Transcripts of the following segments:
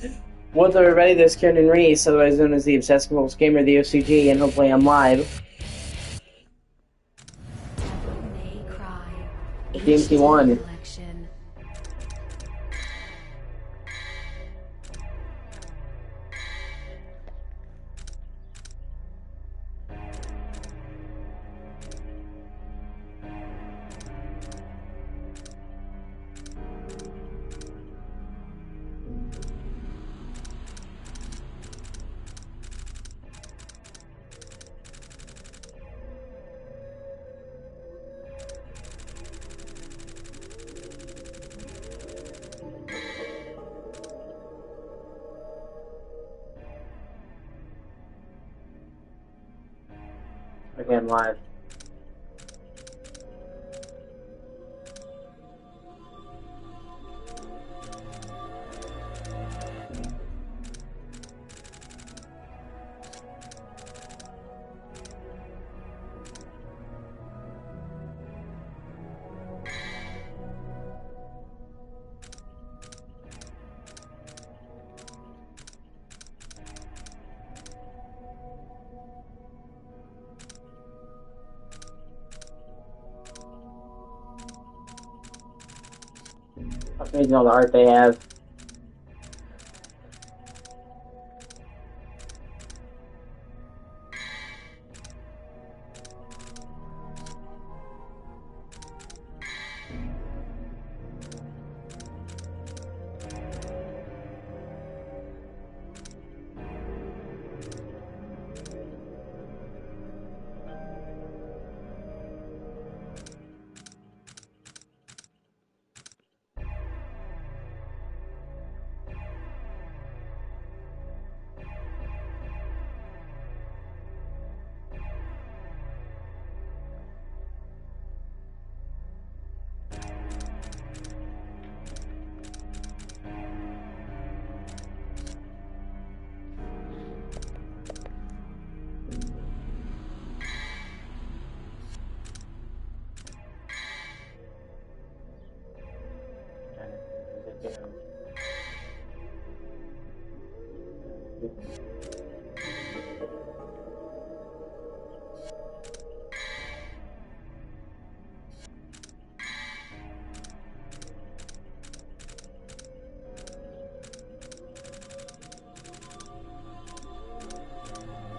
What's up, everybody? This is Kieran Reese, otherwise known as the Obsessed Compulsive Gamer, the O.C.G, and hopefully I'm live. DMC 1. Again, live. Amazing all the art they have.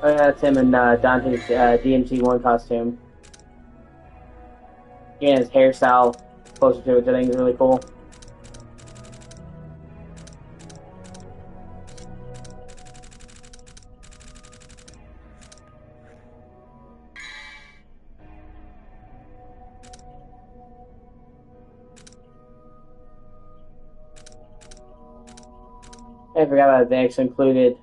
Oh yeah, that's him in Dante's DMC 1 costume. And his hairstyle closer to it, which I think is really cool. I forgot about it. They actually included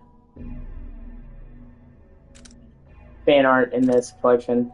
fan art in this collection.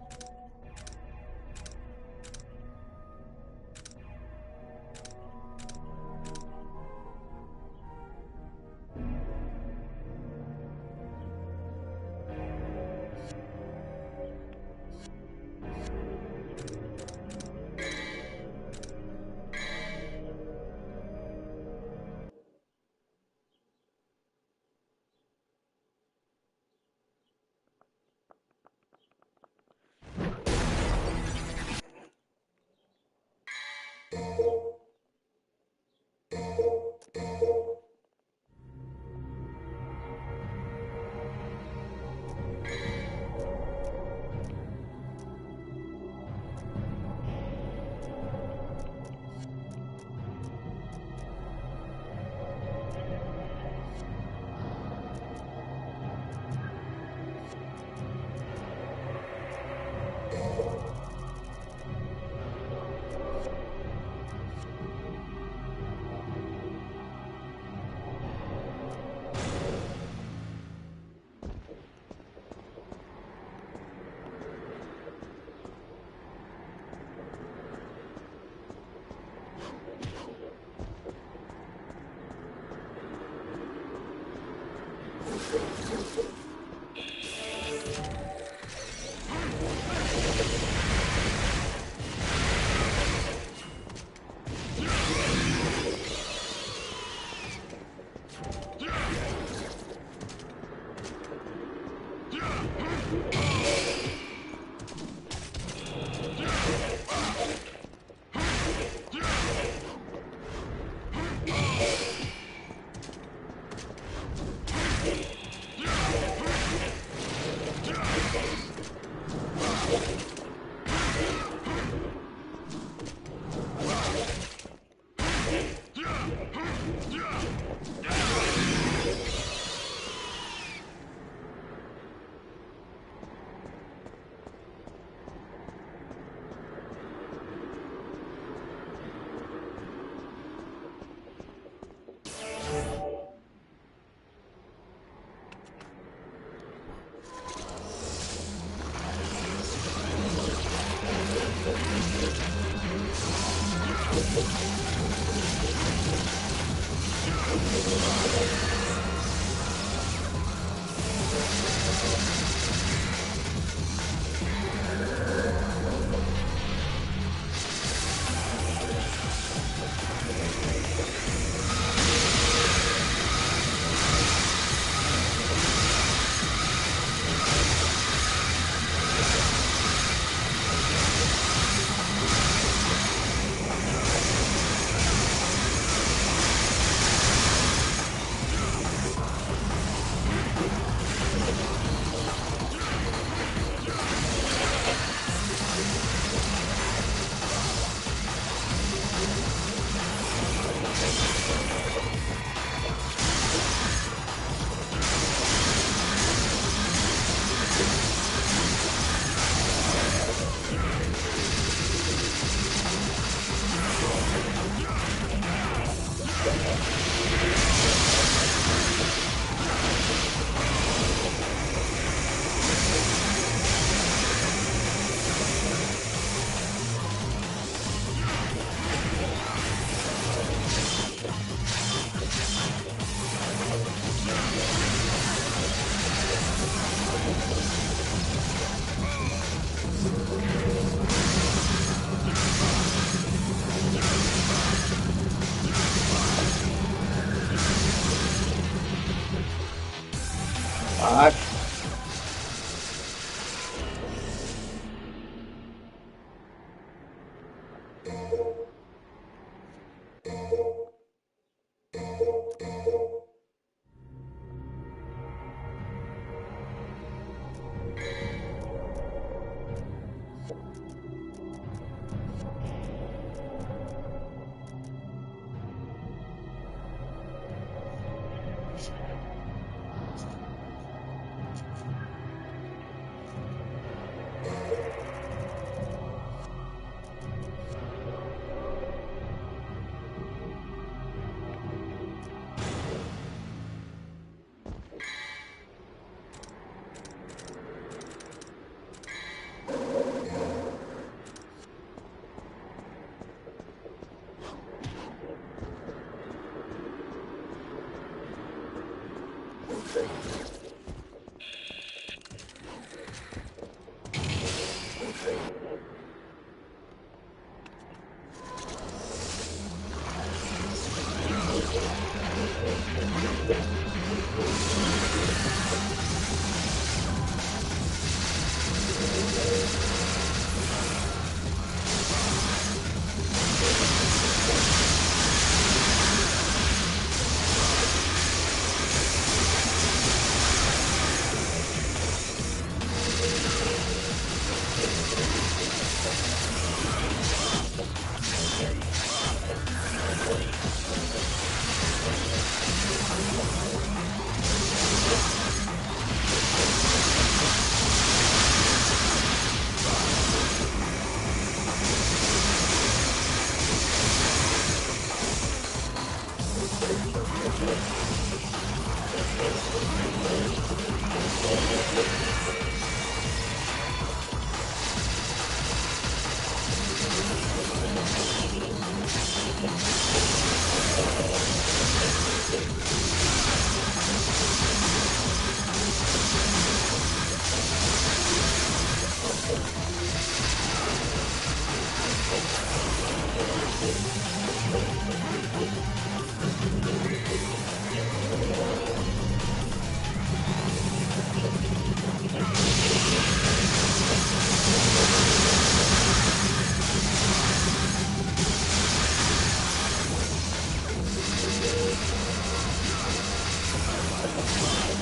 Fuck.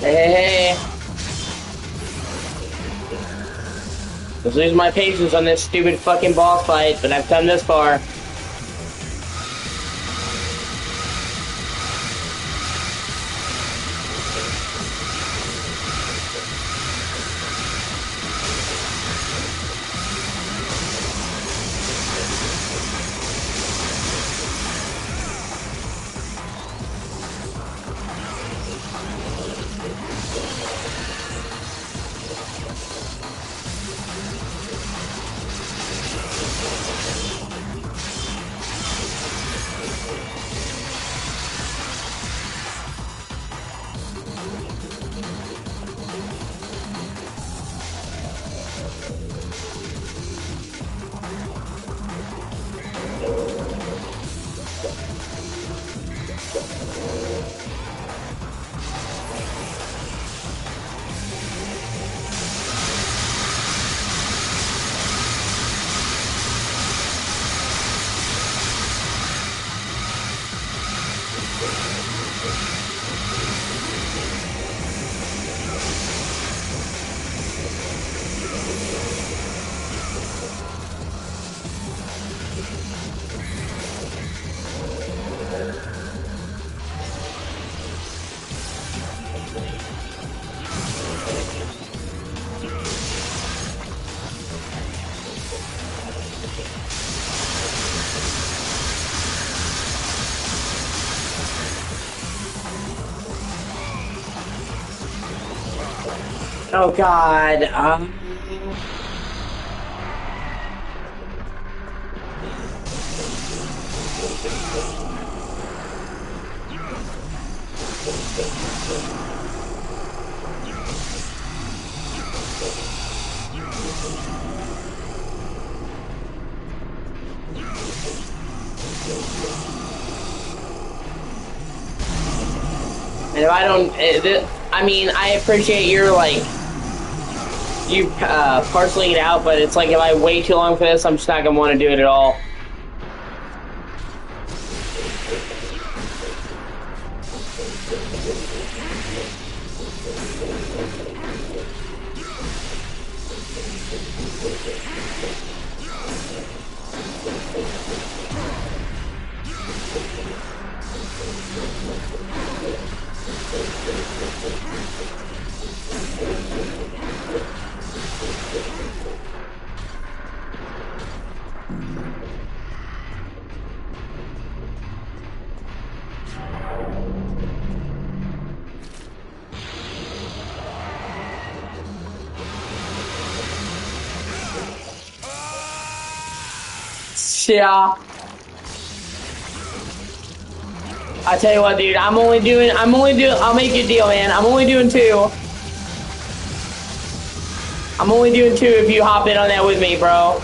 Hey. I was losing my patience on this stupid fucking boss fight, but I've come this far. Oh God. And if I don't, I mean, I appreciate your, like, you parceling it out, but it's like if I wait too long for this, I'm just not gonna want to do it at all. Yeah. I tell you what, dude, I'll make you a deal, man. I'm only doing 2. I'm only doing 2 if you hop in on that with me, bro.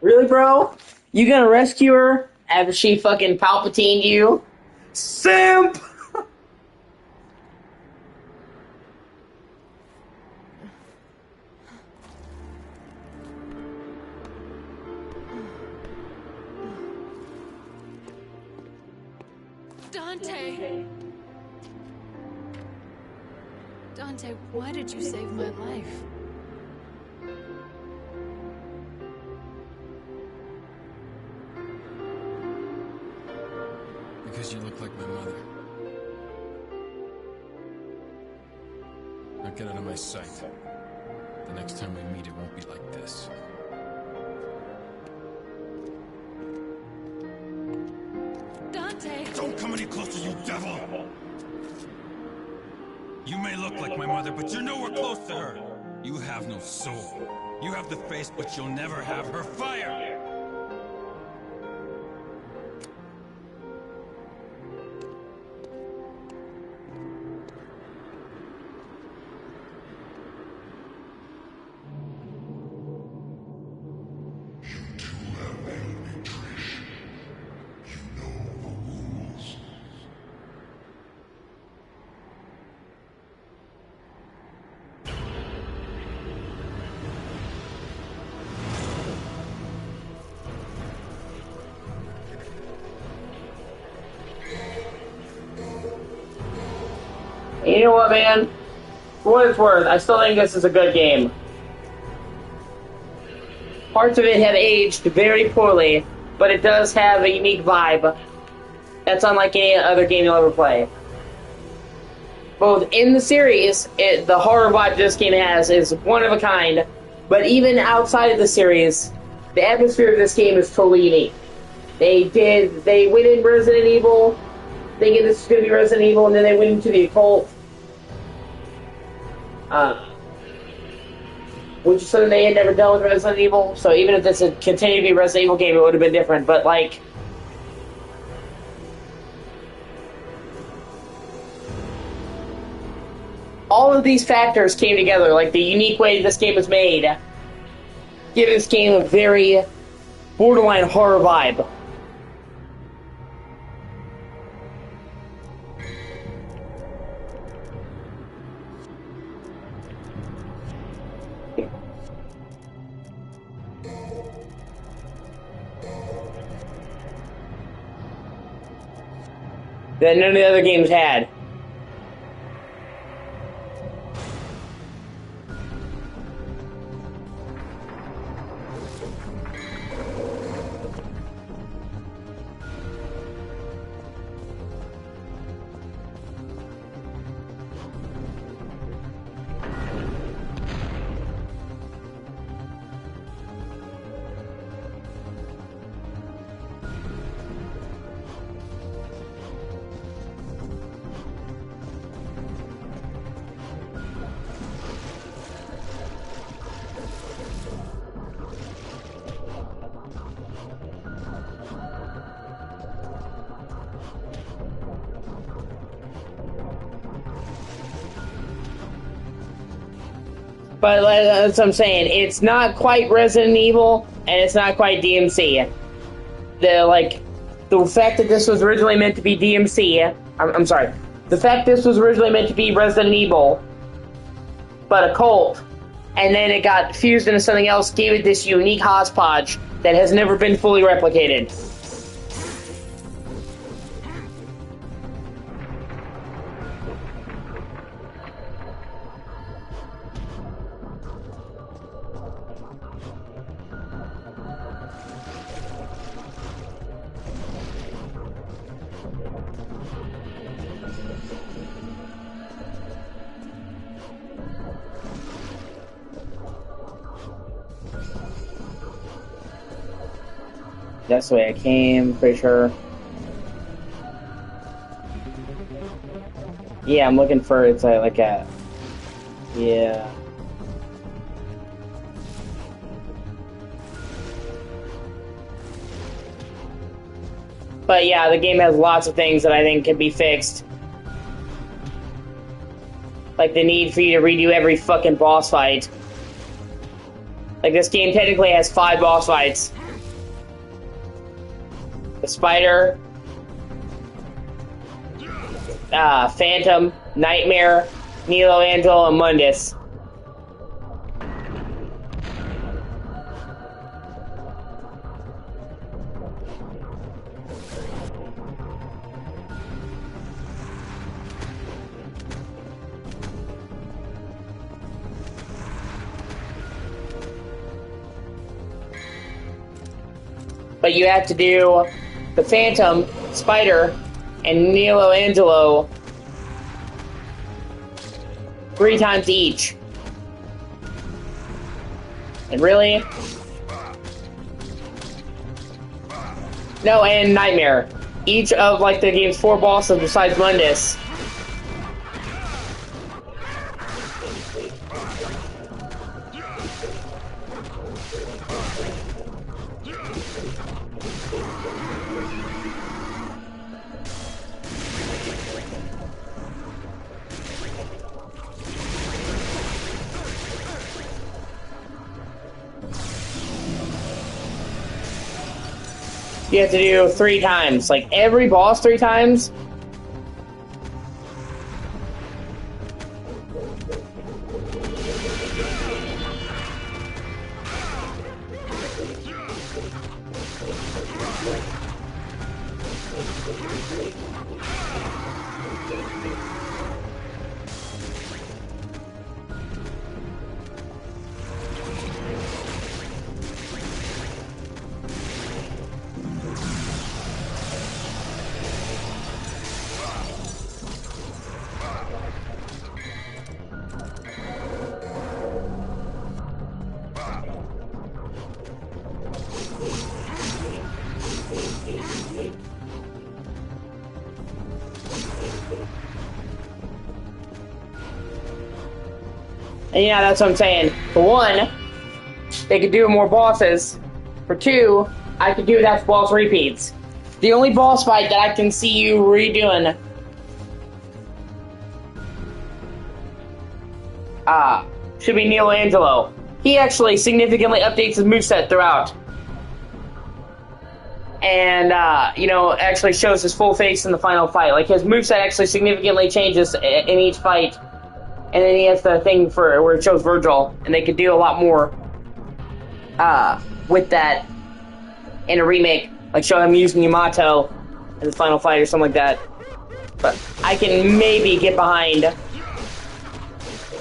Really, bro? You gonna rescue her after she fucking Palpatined you? Simp! Dante! Dante, why did you save my life? Because you look like my mother. Now get out of my sight. The next time we meet, it won't be like this. Dante! Don't come any closer, you devil! You may look like my mother, but you're nowhere close to her. You have no soul. You have the face, but you'll never have her fire! You know what, man? For what it's worth, I still think this is a good game. Parts of it have aged very poorly, but it does have a unique vibe that's unlike any other game you'll ever play. Both in the series, the horror vibe this game has is one of a kind, but even outside of the series, the atmosphere of this game is totally unique. They went in Resident Evil, thinking this is going to be Resident Evil, and then they went into the occult. which is something they had never done with Resident Evil. So even if this had continued to be a Resident Evil game, it would have been different. But like, all of these factors came together, like the unique way this game was made, give this game a very borderline horror vibe. That none of the other games had. But that's what I'm saying. It's not quite Resident Evil, and it's not quite DMC. The fact that this was originally meant to be DMC. I'm sorry. The fact this was originally meant to be Resident Evil, but a cult, and then it got fused into something else, gave it this unique hodgepodge that has never been fully replicated. That's the way I came, pretty sure. Yeah, I'm looking for, it's like a... Yeah. But yeah, the game has lots of things that I think can be fixed. Like the need for you to redo every fucking boss fight. Like this game technically has 5 boss fights. The Spider, Phantom, Nightmare, Nilo, Angelo, and Mundus. But you have to do the Phantom, Spider, and Nilo Angelo 3 times each. And really? No, and Nightmare. Each of like the game's 4 bosses besides Mundus. You have to do 3 times. Like, every boss 3 times? And yeah, that's what I'm saying. For one, they could do more bosses. For two, I could do that boss repeats. The only boss fight that I can see you redoing should be Neil Angelo. He actually significantly updates his moveset throughout. And, actually shows his full face in the final fight. Like, his moveset actually significantly changes in each fight. And then he has the thing for where it shows Virgil. And they could do a lot more with that in a remake. Like, show him using Yamato in the final fight or something like that. But I can maybe get behind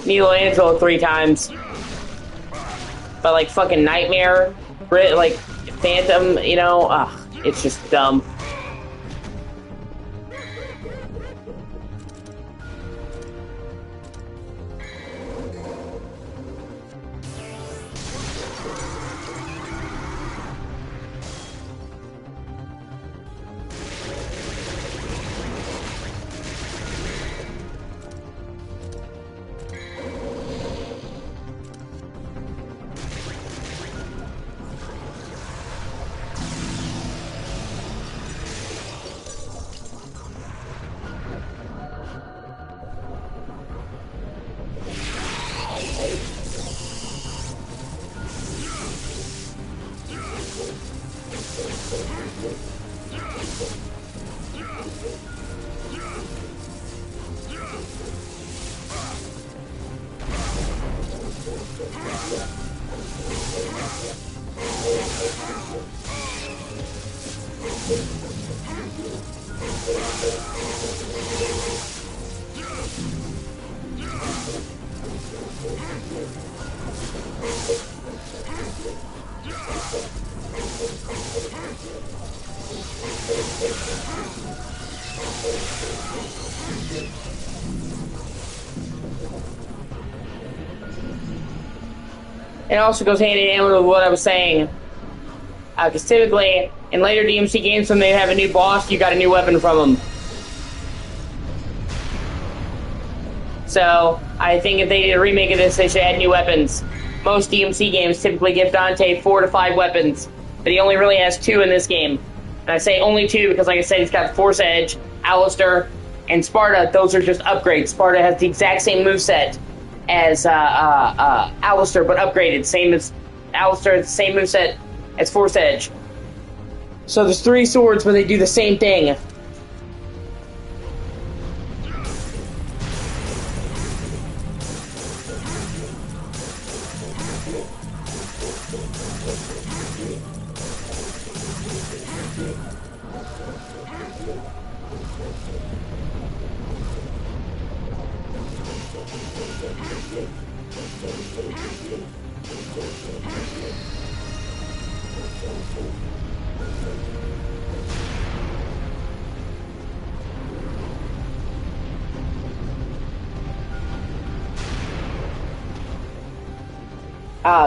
Michelangelo 3 times. But, like, fucking Nightmare, like, Phantom, it's just dumb. It also goes hand in hand with what I was saying. Because typically, in later DMC games, when they have a new boss, you got a new weapon from them. So, I think if they did a remake of this, they should add new weapons. Most DMC games typically give Dante 4 to 5 weapons, but he only really has 2 in this game. And I say only 2 because, like I said, he's got Force Edge, Alistair, and Sparta. Those are just upgrades. Sparta has the exact same moveset as Alistair, but upgraded. Same as Alistair, the same moveset as Force Edge. So there's 3 swords, but they do the same thing.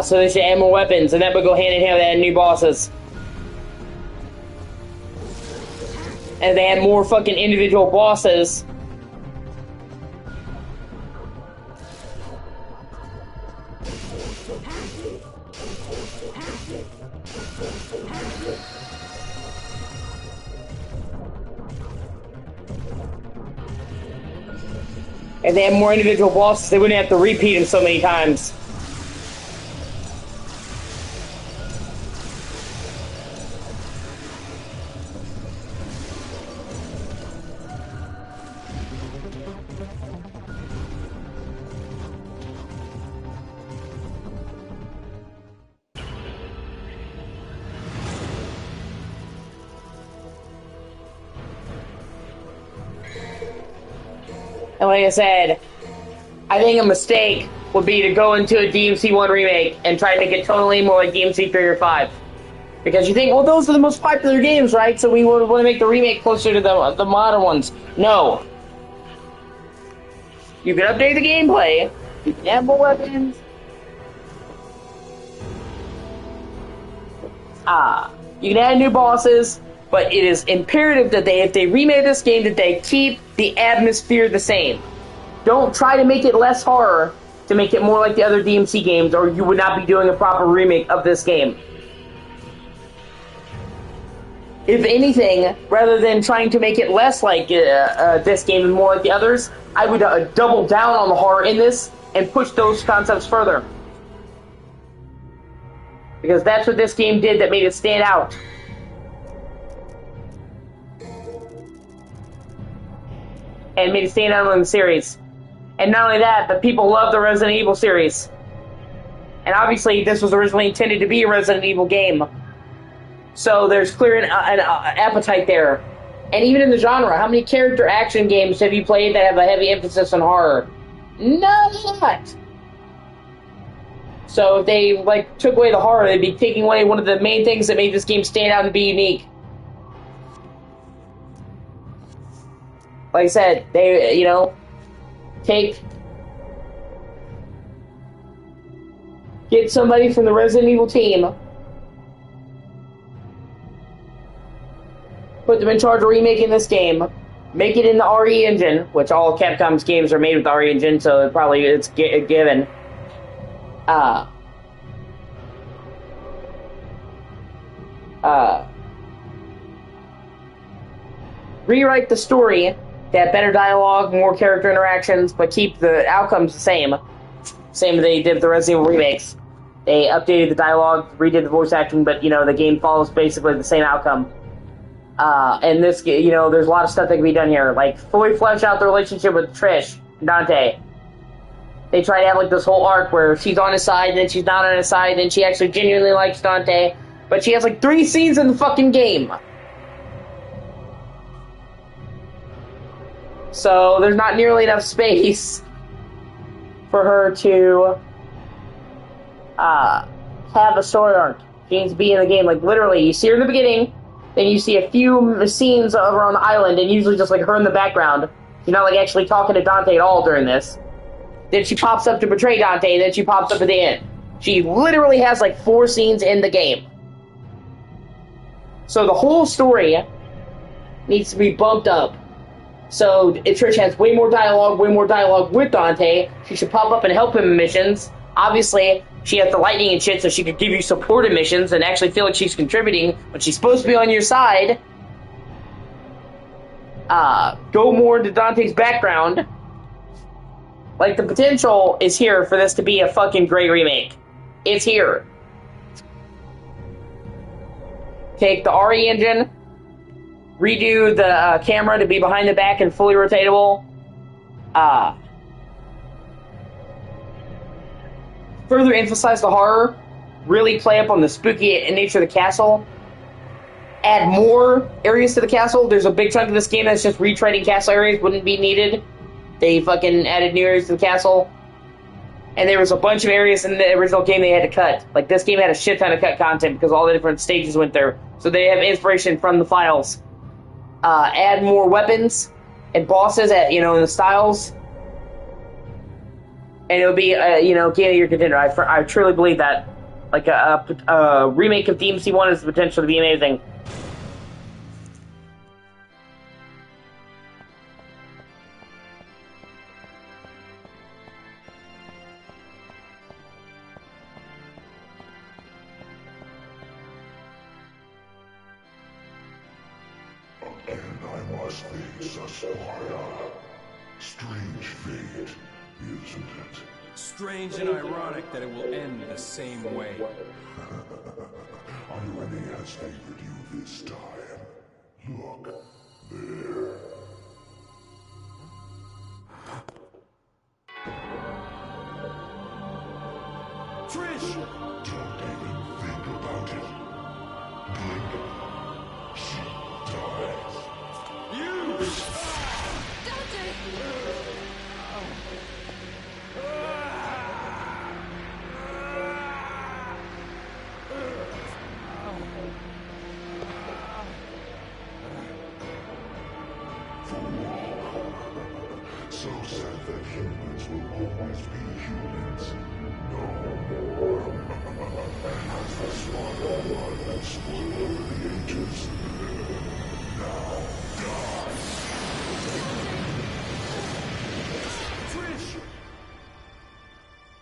So they should add more weapons, and that would go hand in hand with adding new bosses. And if they had more fucking individual bosses, if they had more individual bosses, they wouldn't have to repeat them so many times. And like I said, I think a mistake would be to go into a DMC 1 remake and try to make it totally more like DMC 3 or 5. Because you think, well, those are the most popular games, right? So we want to make the remake closer to the modern ones. No. You can update the gameplay, you can add more weapons. You can add new bosses, but it is imperative that if they remake this game, that they keep the atmosphere the same. Don't try to make it less horror to make it more like the other DMC games, or you would not be doing a proper remake of this game. If anything, rather than trying to make it less like this game and more like the others, I would double down on the horror in this and push those concepts further. Because that's what this game did that made it stand out. And made it stand out in the series. And not only that, but people love the Resident Evil series. And obviously, this was originally intended to be a Resident Evil game. So there's clear an appetite there. And even in the genre, how many character action games have you played that have a heavy emphasis on horror? Not. So if they took away the horror, they'd be taking away one of the main things that made this game stand out and be unique. Like I said, they, get somebody from the Resident Evil team, put them in charge of remaking this game, make it in the RE engine, which all Capcom's games are made with the RE engine, so it's a given. Rewrite the story to have better dialogue, more character interactions, but keep the outcomes the same. Same as they did with the Resident Evil remakes. They updated the dialogue, redid the voice acting, but, the game follows basically the same outcome. And this, there's a lot of stuff that can be done here. Like, fully flesh out the relationship with Trish and Dante. They try to have, this whole arc where she's on his side, and then she's not on his side, and then she actually genuinely likes Dante. But she has, 3 scenes in the fucking game. So, there's not nearly enough space for her to have a story arc. She needs to be in the game. Literally, you see her in the beginning, then you see a few scenes of her on the island, and usually just, her in the background. She's not, actually talking to Dante at all during this. Then she pops up to betray Dante, and then she pops up at the end. She literally has, 4 scenes in the game. So the whole story needs to be bumped up. So if Trish has way more dialogue with Dante, she should pop up and help him in missions. Obviously, she has the lightning and shit, so she could give you support in missions and actually feel like she's contributing when she's supposed to be on your side. Go more into Dante's background. The potential is here for this to be a fucking great remake. It's here. Take the RE engine, redo the camera to be behind the back and fully rotatable. Further emphasize the horror. Really play up on the spooky nature of the castle. Add more areas to the castle. There's a big chunk of this game that's just retreading castle areas. Wouldn't be needed. They fucking added new areas to the castle. And there was a bunch of areas in the original game they had to cut. This game had a shit ton of cut content because all the different stages went there. So they have inspiration from the files. Add more weapons and bosses in the styles. And it'll be, game of the year contender. I truly believe that. A remake of DMC 1 has the potential to be amazing. Strange fate, isn't it? Strange and ironic that it will end the same way. Irony has favored you this time. Look, there. Trish! Don't even think about it. Blink. She dies. You! So sad that humans will always be humans. No more. As the smart blood that spoiled over the ages. Now die. Trish!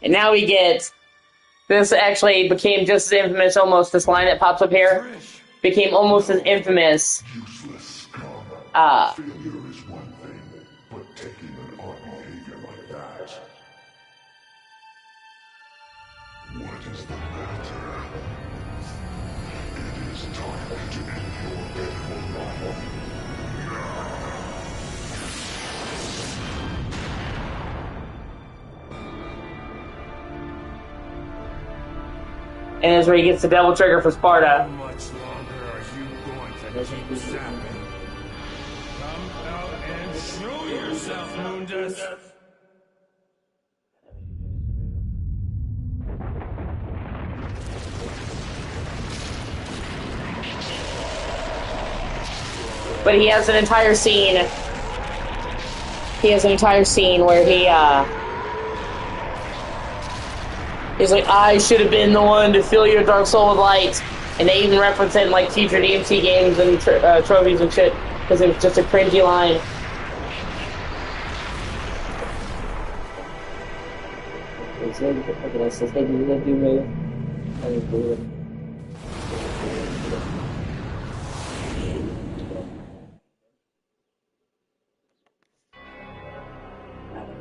And now we get... This actually became just as infamous, almost, this line that pops up here. Became almost as infamous. Useless scum. Failure is one thing, but taking an odd behavior like that. What is the matter? It is time to end your pitiful life. And that's where he gets the double trigger for Sparta. How much longer are you going to keep zapping? Come out and show yourself, Mundus! But he has an entire scene. He has an entire scene where he's like, I should have been the one to fill your dark soul with light. And they even reference it in like future DMC games and trophies and shit. Because it was just a cringy line.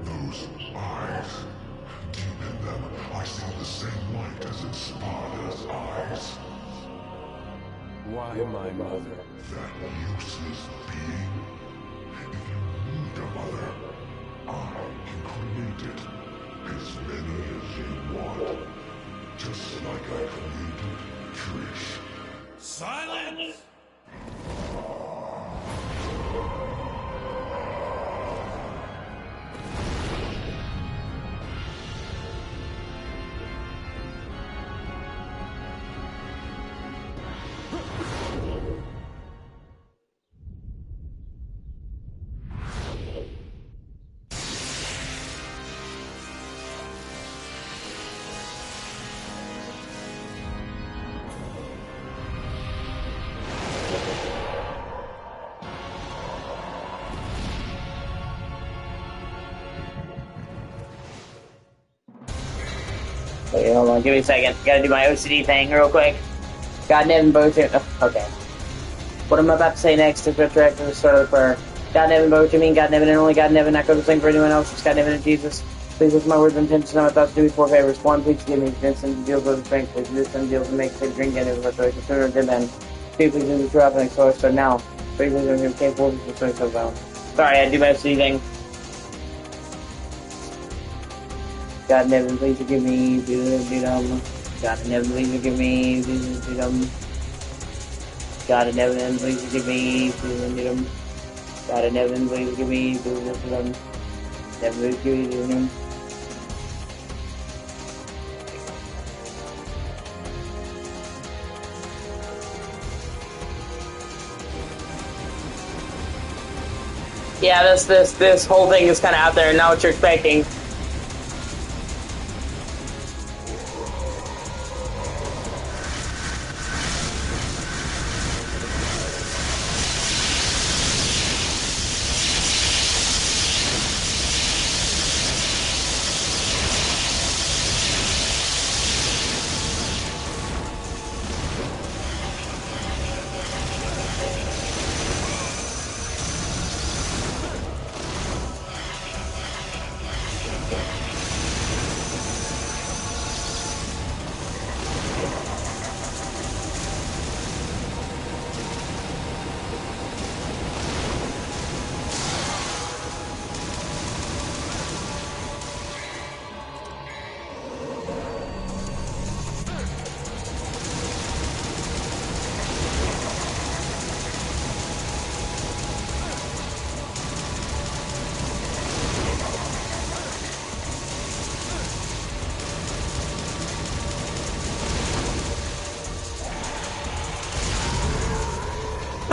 Those eyes. Deep in them, I see the same light as in Sparta's eyes. Why my mother? That useless being. If you need a mother, I can create it. As many as you want. Just like I created Trish. Silence! Wait, hold on, give me a second. Gotta do my OCD thing real quick. God, Nevin Bojan. Oh, okay. What I'm about to say next is retroactive to the start of the prayer. God, Nevin Bojan, God, Nevin, and only God, Nevin, not go the same for anyone else. It's God, Nevin, and Jesus. Please listen to my words and intentions. Now I thought to do me 4 favors. 1, please forgive me. Drink some deals with strength. Please do some deals and make safe drink and restoration sooner than then. 2, please do the true happening. So I start now. 3, please do the same forces for strength of bound. Sorry, I do my OCD thing. God, Nevin, please forgive me. God, Nevin, please forgive me. God, Nevin, please forgive me. God, Nevin, please forgive me. Never please forgive me. Yeah, this whole thing is kind of out there, not what you're expecting.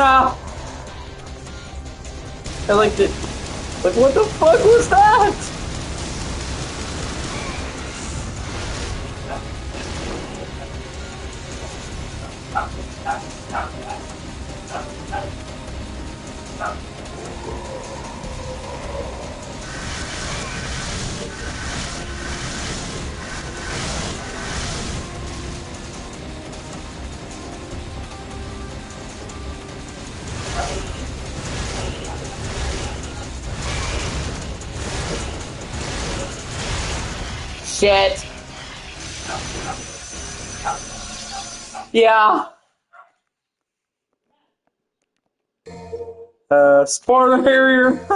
Ah! I liked it. Like, what the fuck was that? shit. Yeah. Spoiler Harrier.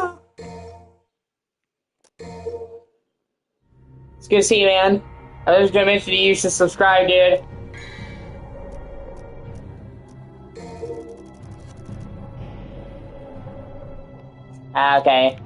It's good to see you, man. I was gonna mention you should subscribe, dude. Ah, okay.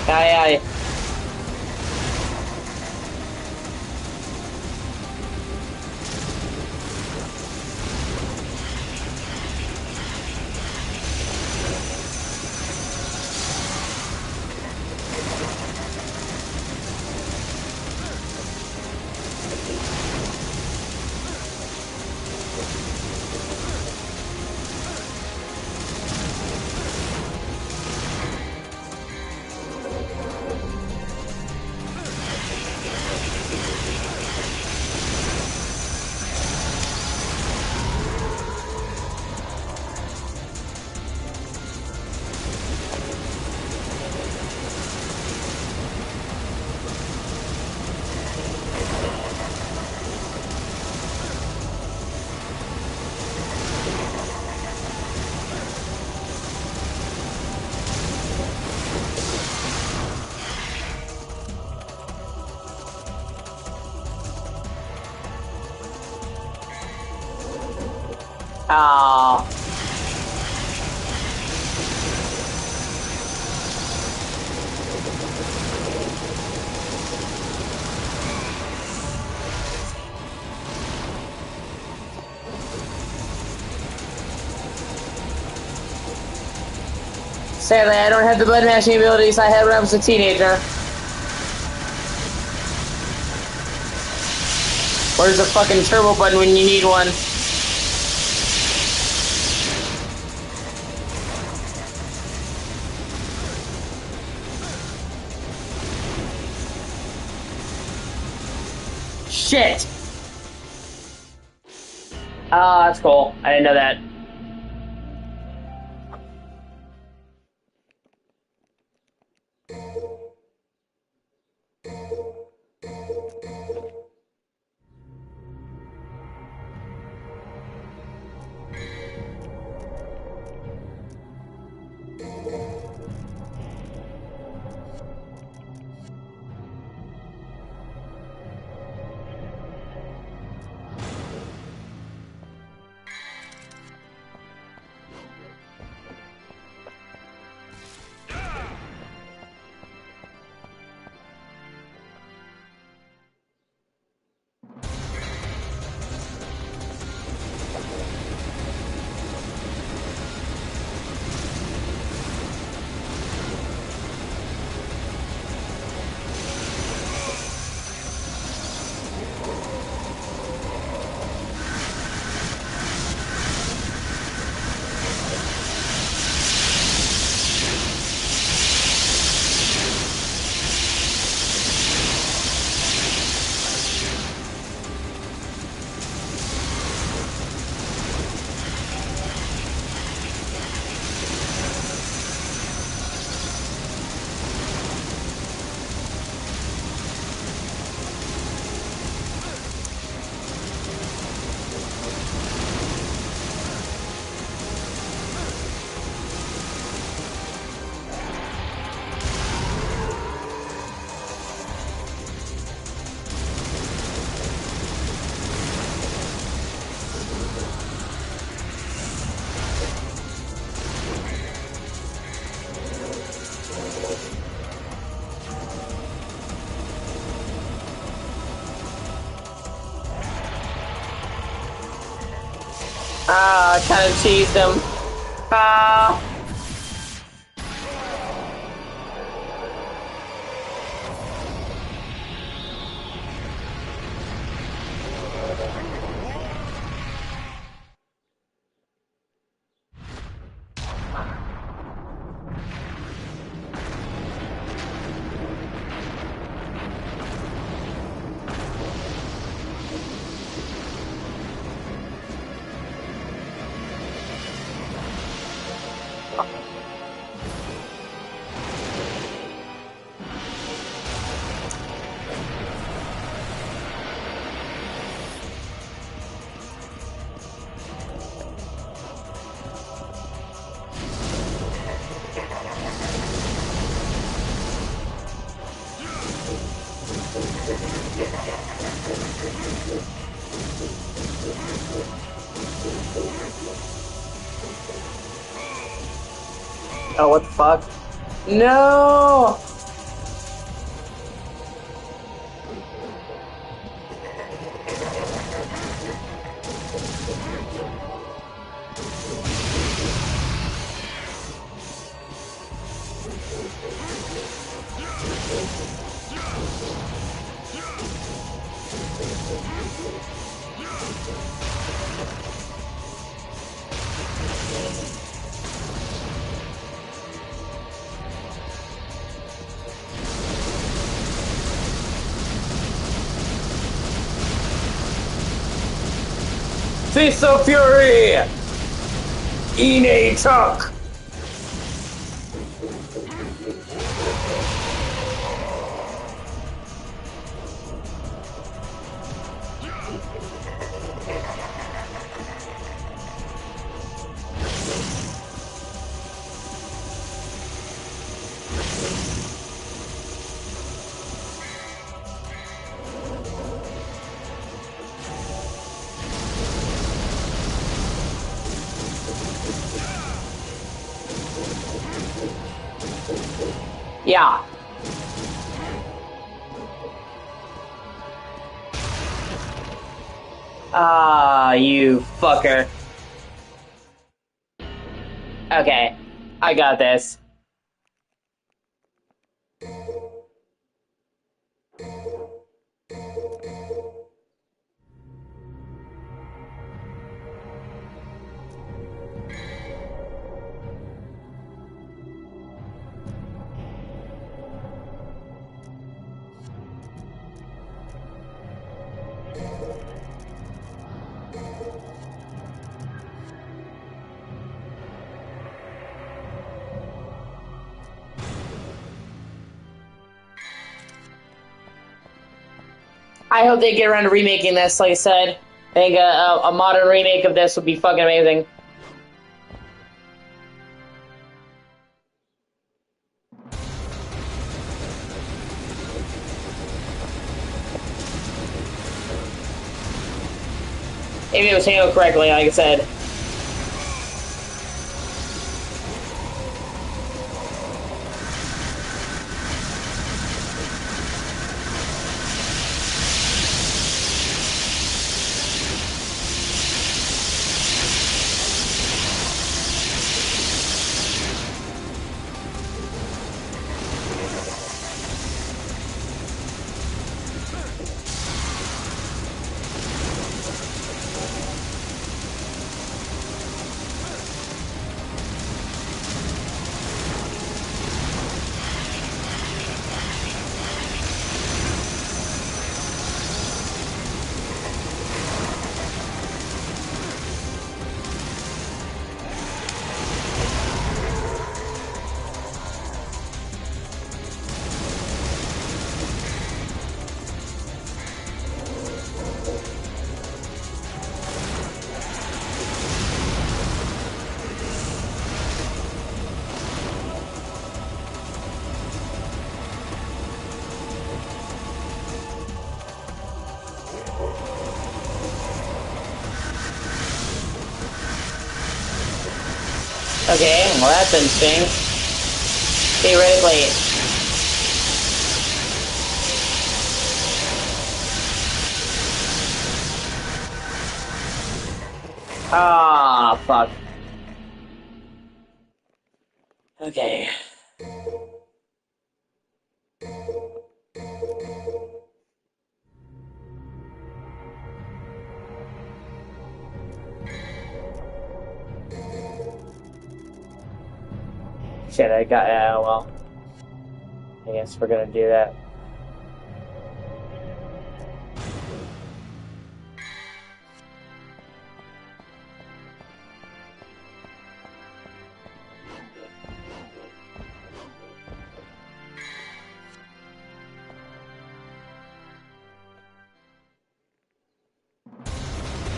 Aye, aye. Ah. Sadly, I don't have the button mashing abilities I had when I was a teenager. Where's the fucking turbo button when you need one? Shit! Oh, that's cool. I didn't know that. kind of teased him. Oh, what the fuck? No! Fist of Fury! Ine Tuck! Yeah. Ah, you fucker. Okay, I got this. I hope they get around to remaking this, like I said. I think a modern remake of this would be fucking amazing. If it was handled correctly, like I said. Okay, well that's interesting. Theoretically. Ah, fuck. Okay. Shit, I got, well. I guess we're gonna do that.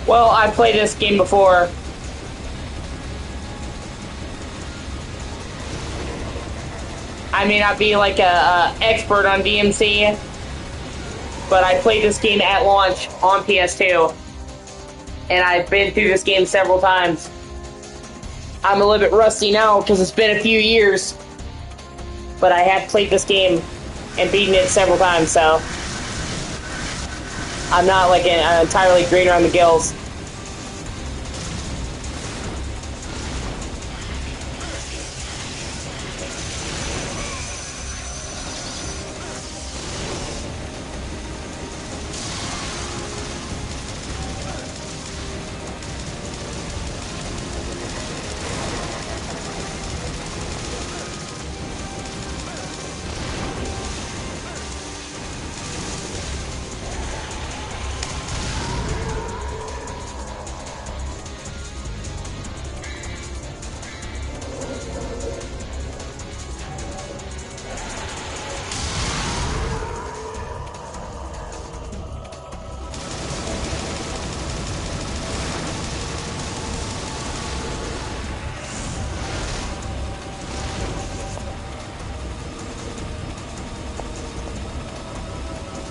Well, I've played this game before. I may not be like a expert on DMC, but I played this game at launch on PS2, and I've been through this game several times. I'm a little bit rusty now because it's been a few years, but I have played this game and beaten it several times, so I'm not like an entirely green around the gills.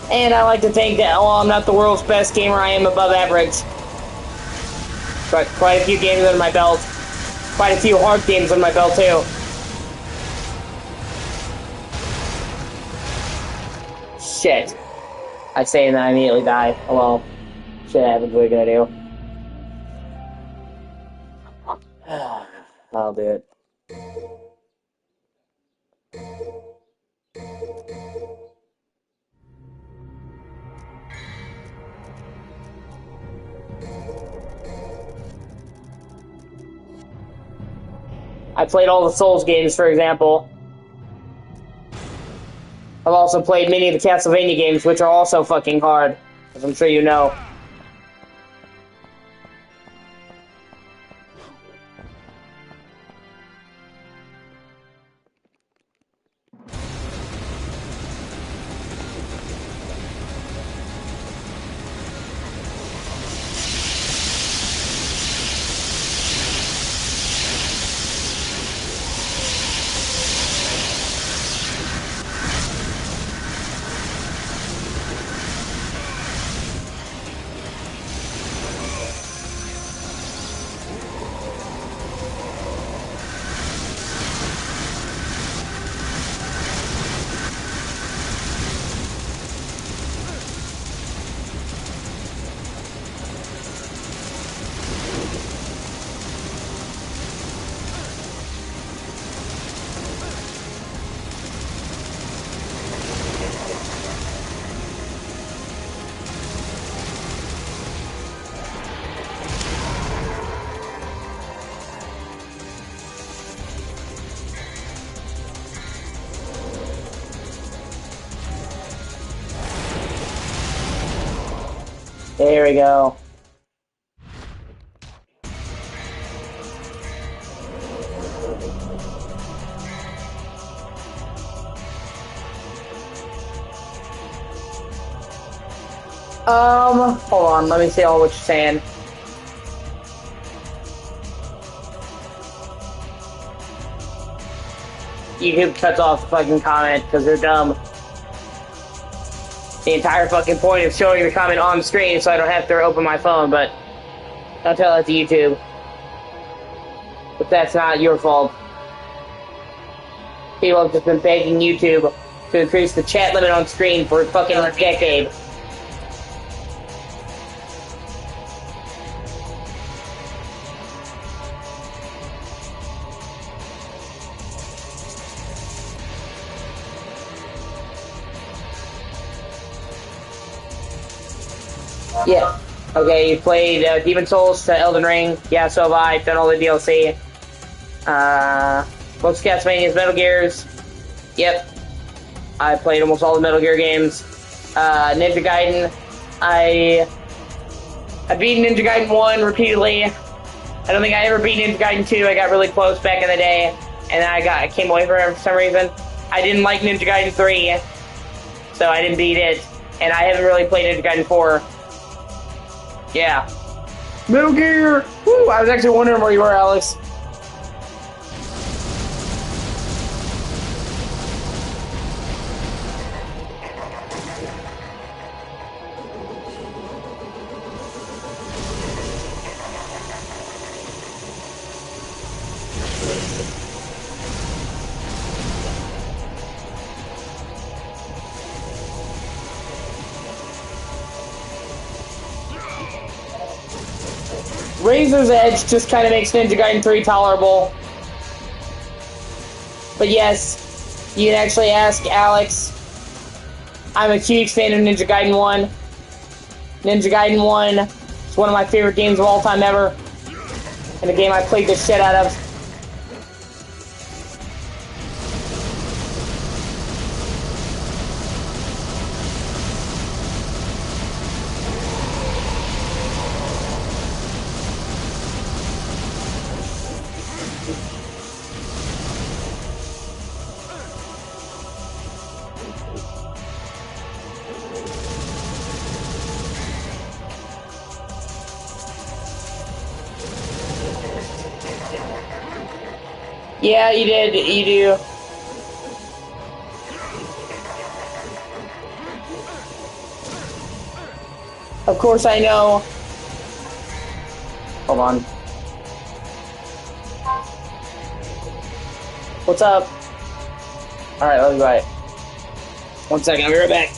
And I like to think that while I'm not the world's best gamer, I am above average. But quite a few games under my belt. Quite a few hard games under my belt, too. Shit. I say and then I immediately die. Oh well. Shit happens, what are you gonna do? I'll do it. I played all the Souls games, for example. I've also played many of the Castlevania games, which are also fucking hard, as I'm sure you know. There we go. Hold on, let me see all what you're saying. YouTube cuts off the fucking comment because they're dumb. The entire fucking point of showing the comment on screen so I don't have to open my phone, but don't tell that to YouTube. But that's not your fault. People have just been begging YouTube to increase the chat limit on screen for fucking a decade. Yeah. Okay, you played Demon Souls to Elden Ring. Yeah, so have I. Done all the DLC. Most Castlevanias, Metal Gears. Yep. I played almost all the Metal Gear games. Ninja Gaiden. I beat Ninja Gaiden 1 repeatedly. I don't think I ever beat Ninja Gaiden 2. I got really close back in the day, and then I came away from it for some reason. I didn't like Ninja Gaiden 3, so I didn't beat it, and I haven't really played Ninja Gaiden 4. Yeah. Metal Gear! Woo! I was actually wondering where you were, Alex. Razor's Edge just kind of makes Ninja Gaiden 3 tolerable. But yes, you can actually ask Alex. I'm a huge fan of Ninja Gaiden 1. Ninja Gaiden 1 is one of my favorite games of all time ever. And a game I played the shit out of. Yeah, you did. You do. Of course I know. Hold on. What's up? Alright, let me buy it. 1 second, I'll be right back.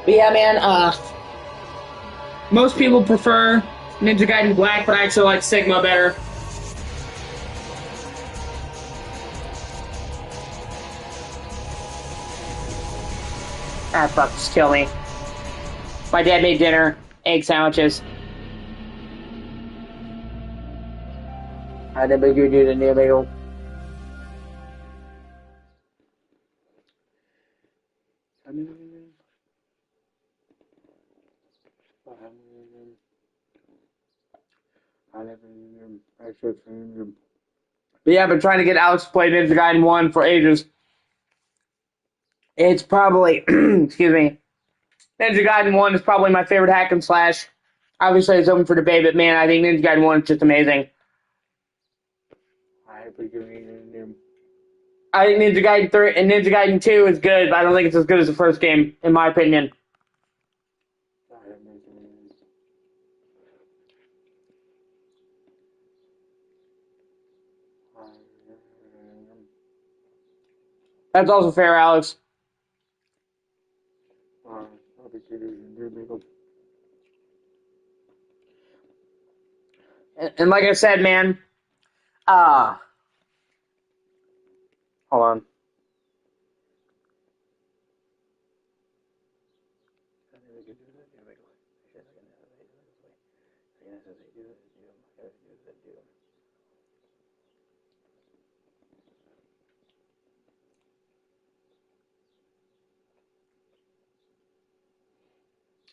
But yeah, man, most people prefer Ninja Gaiden Black, but I actually like Sigma better. Ah, fuck, just kill me. My dad made dinner, egg sandwiches. I never do the new bagel. But yeah, I've been trying to get Alex to play Ninja Gaiden 1 for ages. It's probably, excuse me, Ninja Gaiden 1 is probably my favorite hack and slash. Obviously, it's open for debate, but man, I think Ninja Gaiden 1 is just amazing. I think Ninja Gaiden 3 and Ninja Gaiden 2 is good, but I don't think it's as good as the first game, in my opinion. That's also fair, Alex. And like I said, man, hold on.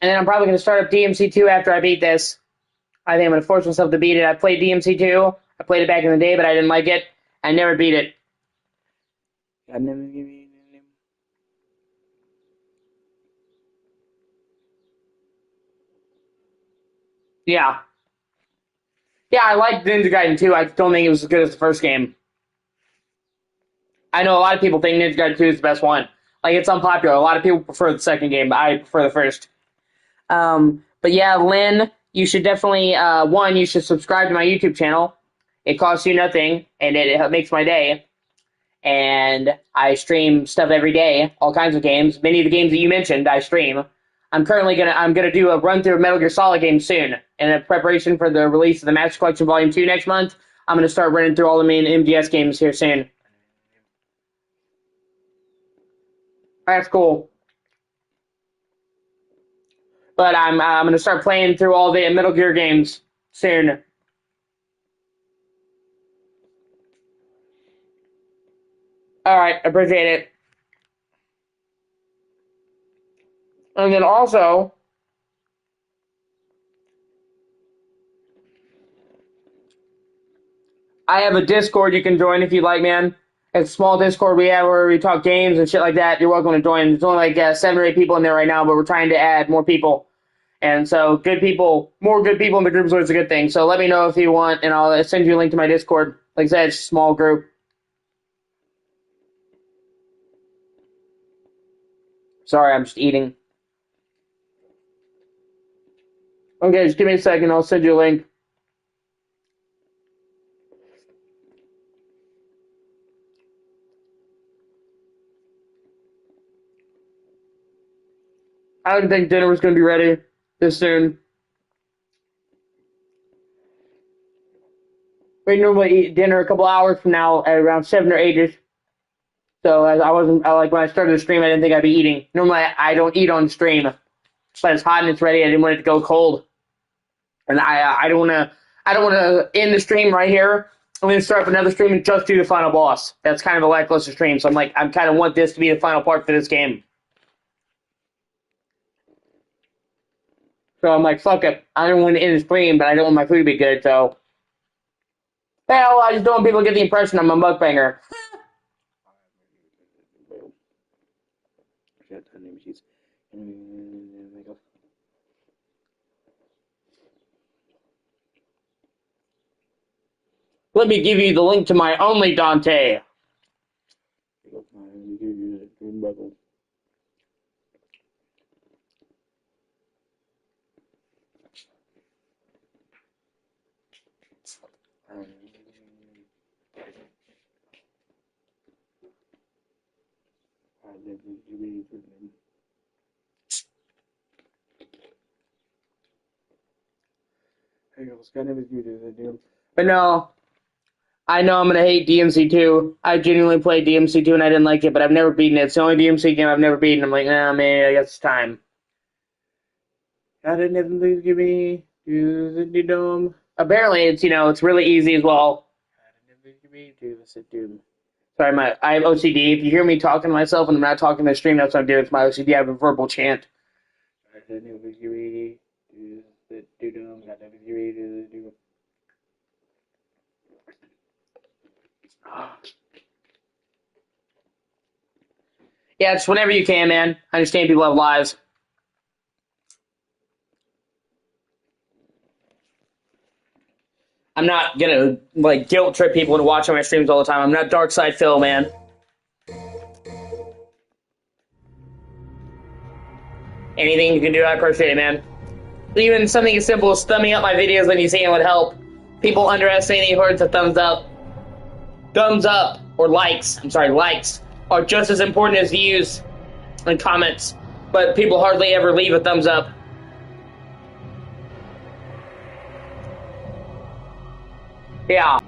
And then I'm probably going to start up DMC 2 after I beat this. I think I'm going to force myself to beat it. I played DMC 2. I played it back in the day, but I didn't like it. I never beat it. Yeah. Yeah, I liked Ninja Gaiden 2. I don't think it was as good as the first game. I know a lot of people think Ninja Gaiden 2 is the best one. Like, it's unpopular. A lot of people prefer the second game, but I prefer the first. But yeah, Lynn, you should definitely, one, you should subscribe to my YouTube channel. It costs you nothing, and it makes my day. And I stream stuff every day, all kinds of games. Many of the games that you mentioned, I stream. I'm gonna do a run through of Metal Gear Solid games soon. In preparation for the release of the Master Collection Volume 2 next month, I'm gonna start running through all the main MGS games here soon. That's cool. But I'm gonna start playing through all the Metal Gear games soon. All right, appreciate it. And then also, I have a Discord you can join if you like, man. It's a small Discord we have where we talk games and shit like that. You're welcome to join. There's only like 7 or 8 people in there right now, but we're trying to add more people. And so more good people in the group is always a good thing. So let me know if you want, and I'll send you a link to my Discord. Like I said, it's a small group. Sorry, I'm just eating. Okay, just give me a second. I'll send you a link. I didn't think dinner was going to be ready this soon. We normally eat dinner a couple hours from now at around 7 or 8ish. So like when I started the stream, I didn't think I'd be eating. Normally, I don't eat on stream. But it's hot and it's ready. I didn't want it to go cold. And I don't want to end the stream right here. I'm going to start up another stream and just do the final boss. That's kind of a lackluster stream. So I kind of want this to be the final part for this game. So I'm like, fuck it. I don't want to end the stream, but I don't want my food to be good, so. Hell, I just don't want people to get the impression I'm a mukbanger. Let me give you the link to my only Dante. But no, I know I'm going to hate DMC 2. I genuinely played DMC 2 and I didn't like it, but I've never beaten it. It's the only DMC game I've never beaten. I'm like, nah, man, I guess it's time. Apparently, it's, it's really easy as well. Sorry, I have OCD. If you hear me talking to myself and I'm not talking to the stream, that's what I'm doing. It's my OCD. I have a verbal chant. Yeah, just whenever you can, man. I understand people have lives. I'm not gonna guilt trip people into watching my streams all the time. I'm not Dark Side Phil, man. Anything you can do, I appreciate it, man. Even something as simple as thumbing up my videos when you see it would help. People underestimate the importance of thumbs up. Thumbs up, or likes, likes, are just as important as views and comments, but people hardly ever leave a thumbs up. Yeah.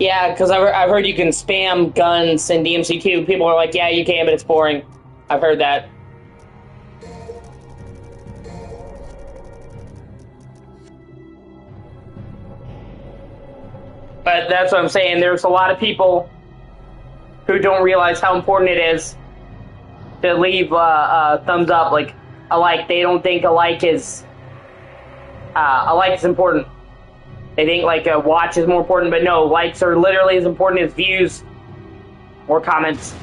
Yeah, because I've heard you can spam guns in DMC2. People are like, yeah, you can, but it's boring. I've heard that. But that's what I'm saying. There's a lot of people who don't realize how important it is to leave a thumbs up, like a like. They don't think a like is important. They think a watch is more important, but no, likes are literally as important as views or comments.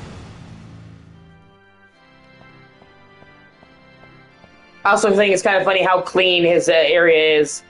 I also think it's kind of funny how clean his area is.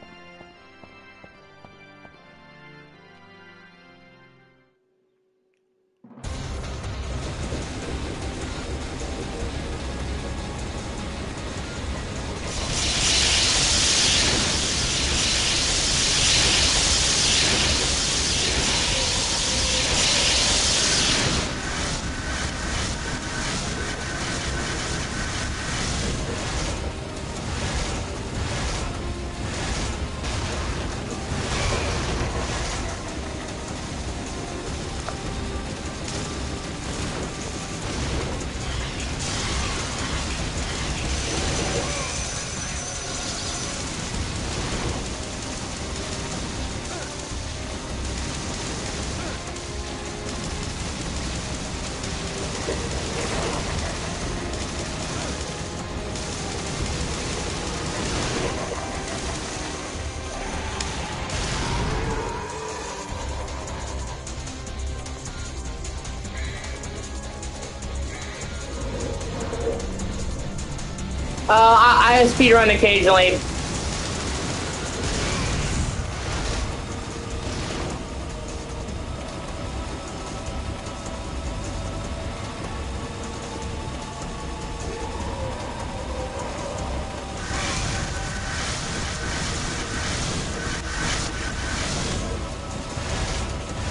I speedrun occasionally.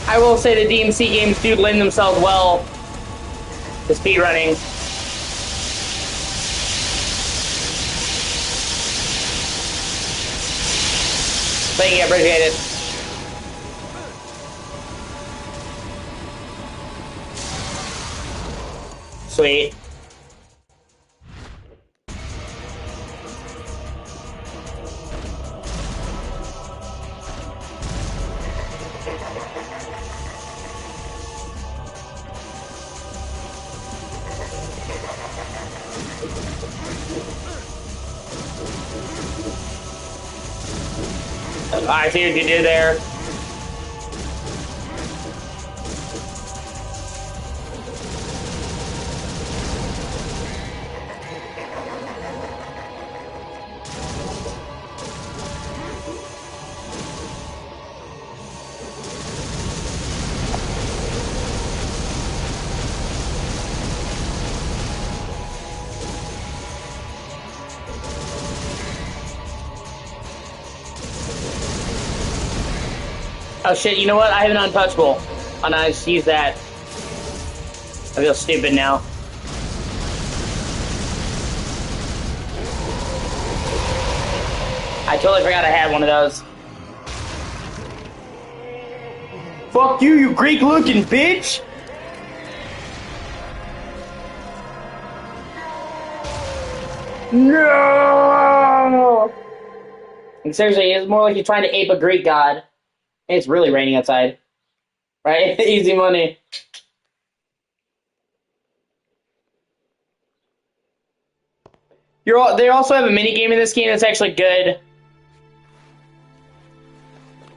I will say the DMC games do lend themselves well to speedrunning. Thank you, appreciate it. Sweet. I see what you did there. Oh shit, you know what? I have an untouchable. And I just use that. I feel stupid now. I totally forgot I had one of those. Fuck you, you Greek-looking bitch! No! And seriously, it's more like you're trying to ape a Greek god. It's really raining outside. Right? Easy money. They also have a mini game in this game that's actually good.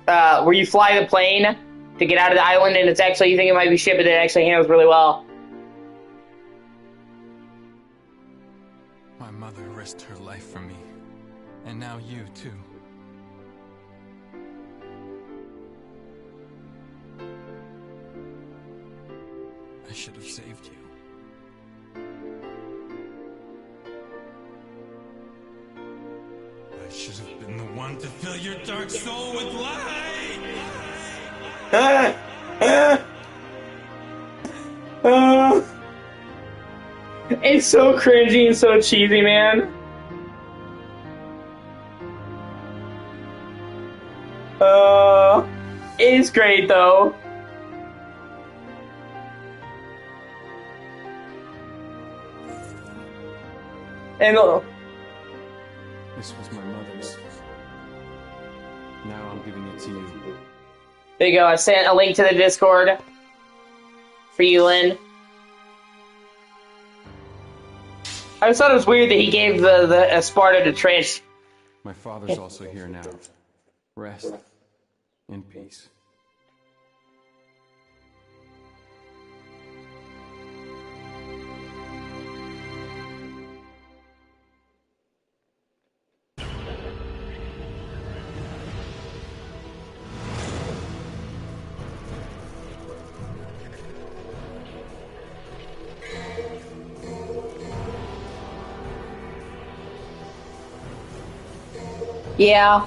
Where you fly the plane to get out of the island, and it's actually, you think it might be shit, but it actually handles really well. My mother risked her life for me. And now you, too. I should have saved you. I should have been the one to fill your dark soul with light! It's so cringy and so cheesy, man. It's great though. And this was my mother's. Now I'm giving it to you. there you go. I sent a link to the Discord for you, Lynn. I just thought it was weird that he gave the Sparta to Trish. My father's also here now. Rest in peace. Yeah,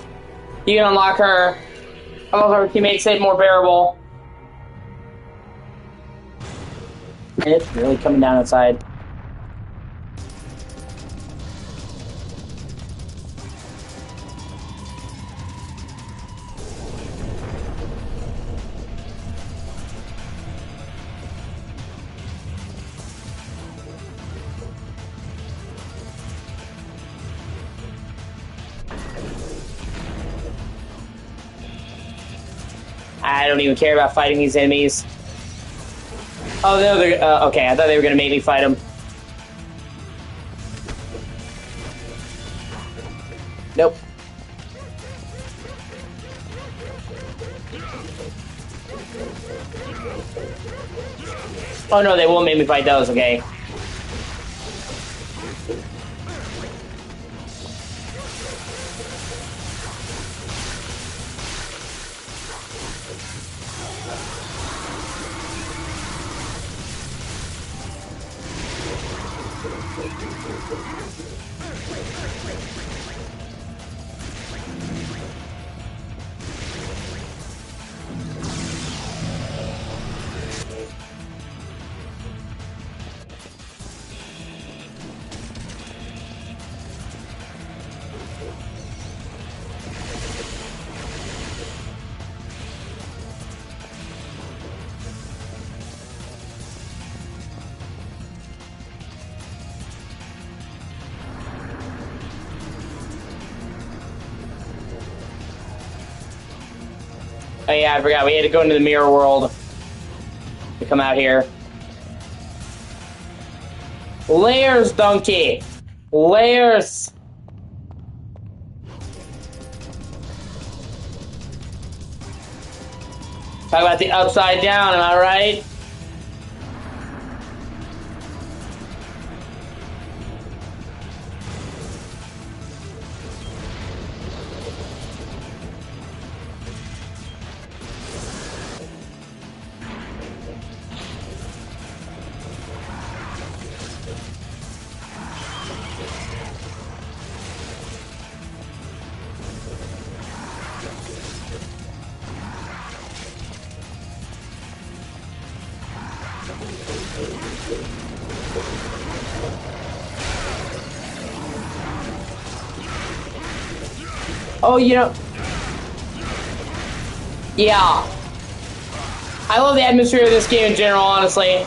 you can unlock her. All of her makes it more bearable. It's really coming down outside. I don't even care about fighting these enemies. Oh, no, they're... okay, I thought they were going to make me fight them. Nope. Oh, no, they won't make me fight those, okay. Oh yeah, I forgot. We had to go into the mirror world to come out here. Layers, donkey! Layers! Talk about the upside down, am I right? Oh, you know... Yeah. I love the atmosphere of this game in general, honestly.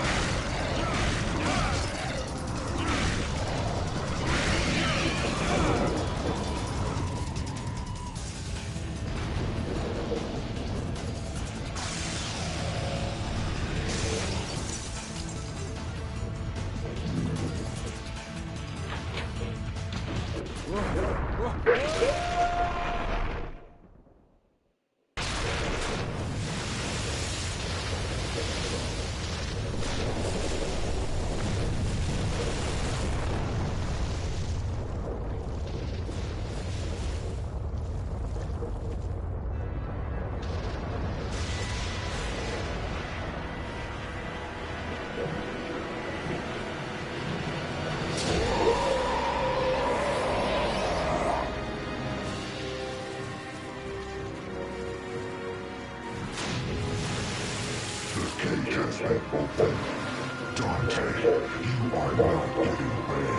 Dante, you are not getting away.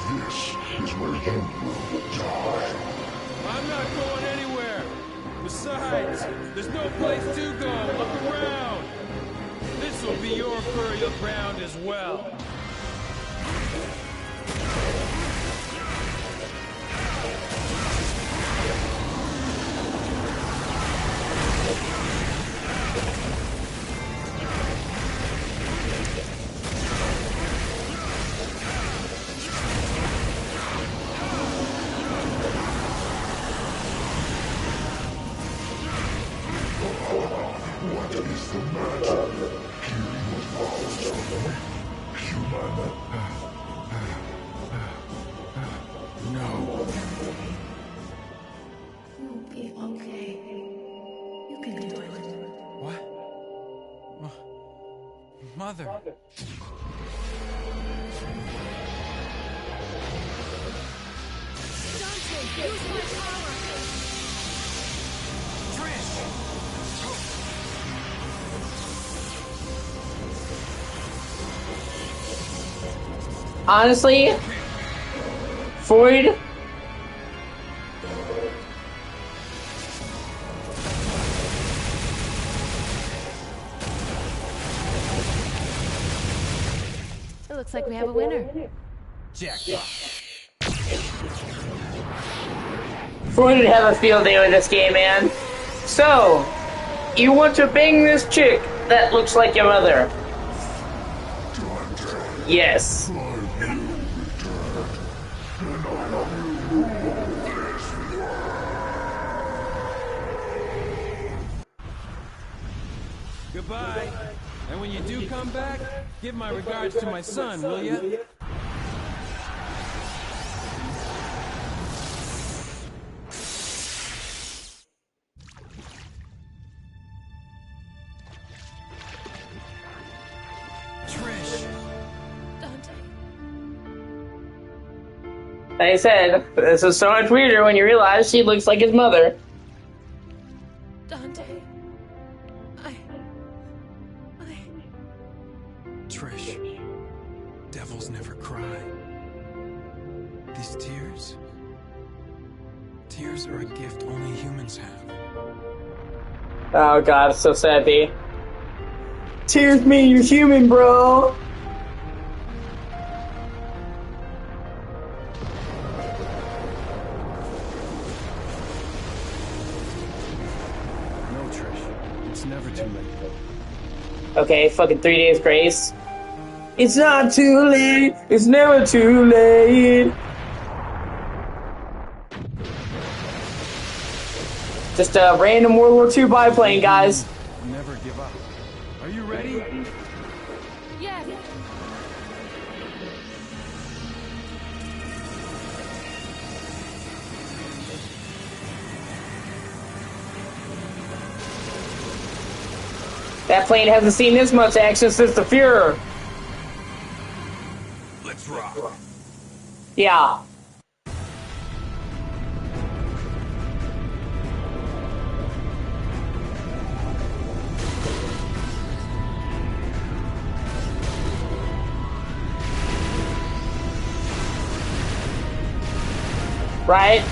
This is where you will die. I'm not going anywhere. Besides, there's no place to go. Look around. This will be your burial ground as well. What is the matter? Hearing what follows from me, human. No. You'll be okay. You can do it. What? Mother. Dante, use my power! Honestly, Freud. It looks like we have a winner. Jackpot. Freud would have a field day with this game, man. So, you want to bang this chick that looks like your mother? Yes. Goodbye. And when you do come back, give my regards to my son, will ya? Trish. Dante. Like I said, this is so much weirder when you realize she looks like his mother. Dante. Trish. Devils never cry. These tears. Tears are a gift only humans have. Oh god, it's so sad, B. Tears mean you're human, bro. No, Trish. It's never too late. Okay, fucking 3 days grace. It's not too late. It's never too late. Just a random World War II biplane, guys. Never give up. Are you ready? Yes. That plane hasn't seen this much action since the Fuhrer. Let's rock. Yeah. Right?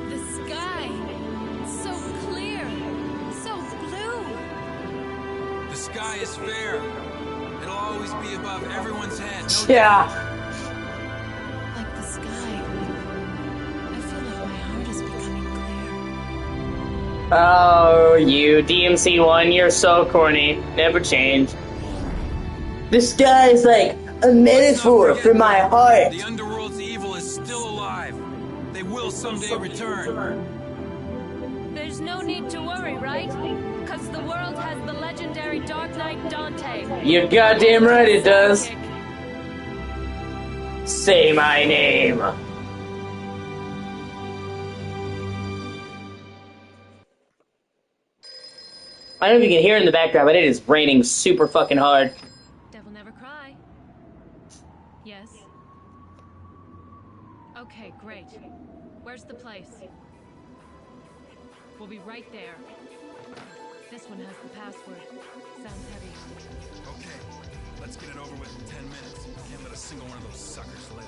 The sky. So clear. So blue. The sky is fair. It'll always be above everyone's head. No Yeah. Like the sky. I feel like my heart is becoming clear. Oh, you DMC1, you're so corny. Never change. The sky is like a metaphor for my heart. The underworld's evil is still alive. They will someday return. There's no need to worry, right? Because the world has the legendary Dark Knight Dante. You're goddamn right it does. Say my name. I don't know if you can hear it in the background, but it is raining super fucking hard. Devil never cry. Yes. Okay, great. Where's the place? We'll be right there. This one has the password. Sounds heavy. Okay, let's get it over with in 10 minutes. Can't let a single one of those suckers live.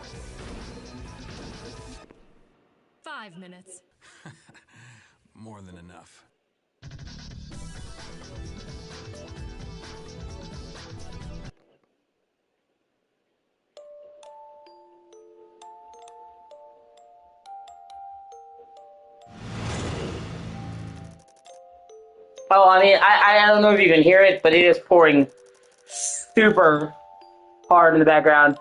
5 minutes. More than enough. Oh, I mean, I don't know if you can hear it, but it is pouring super hard in the background.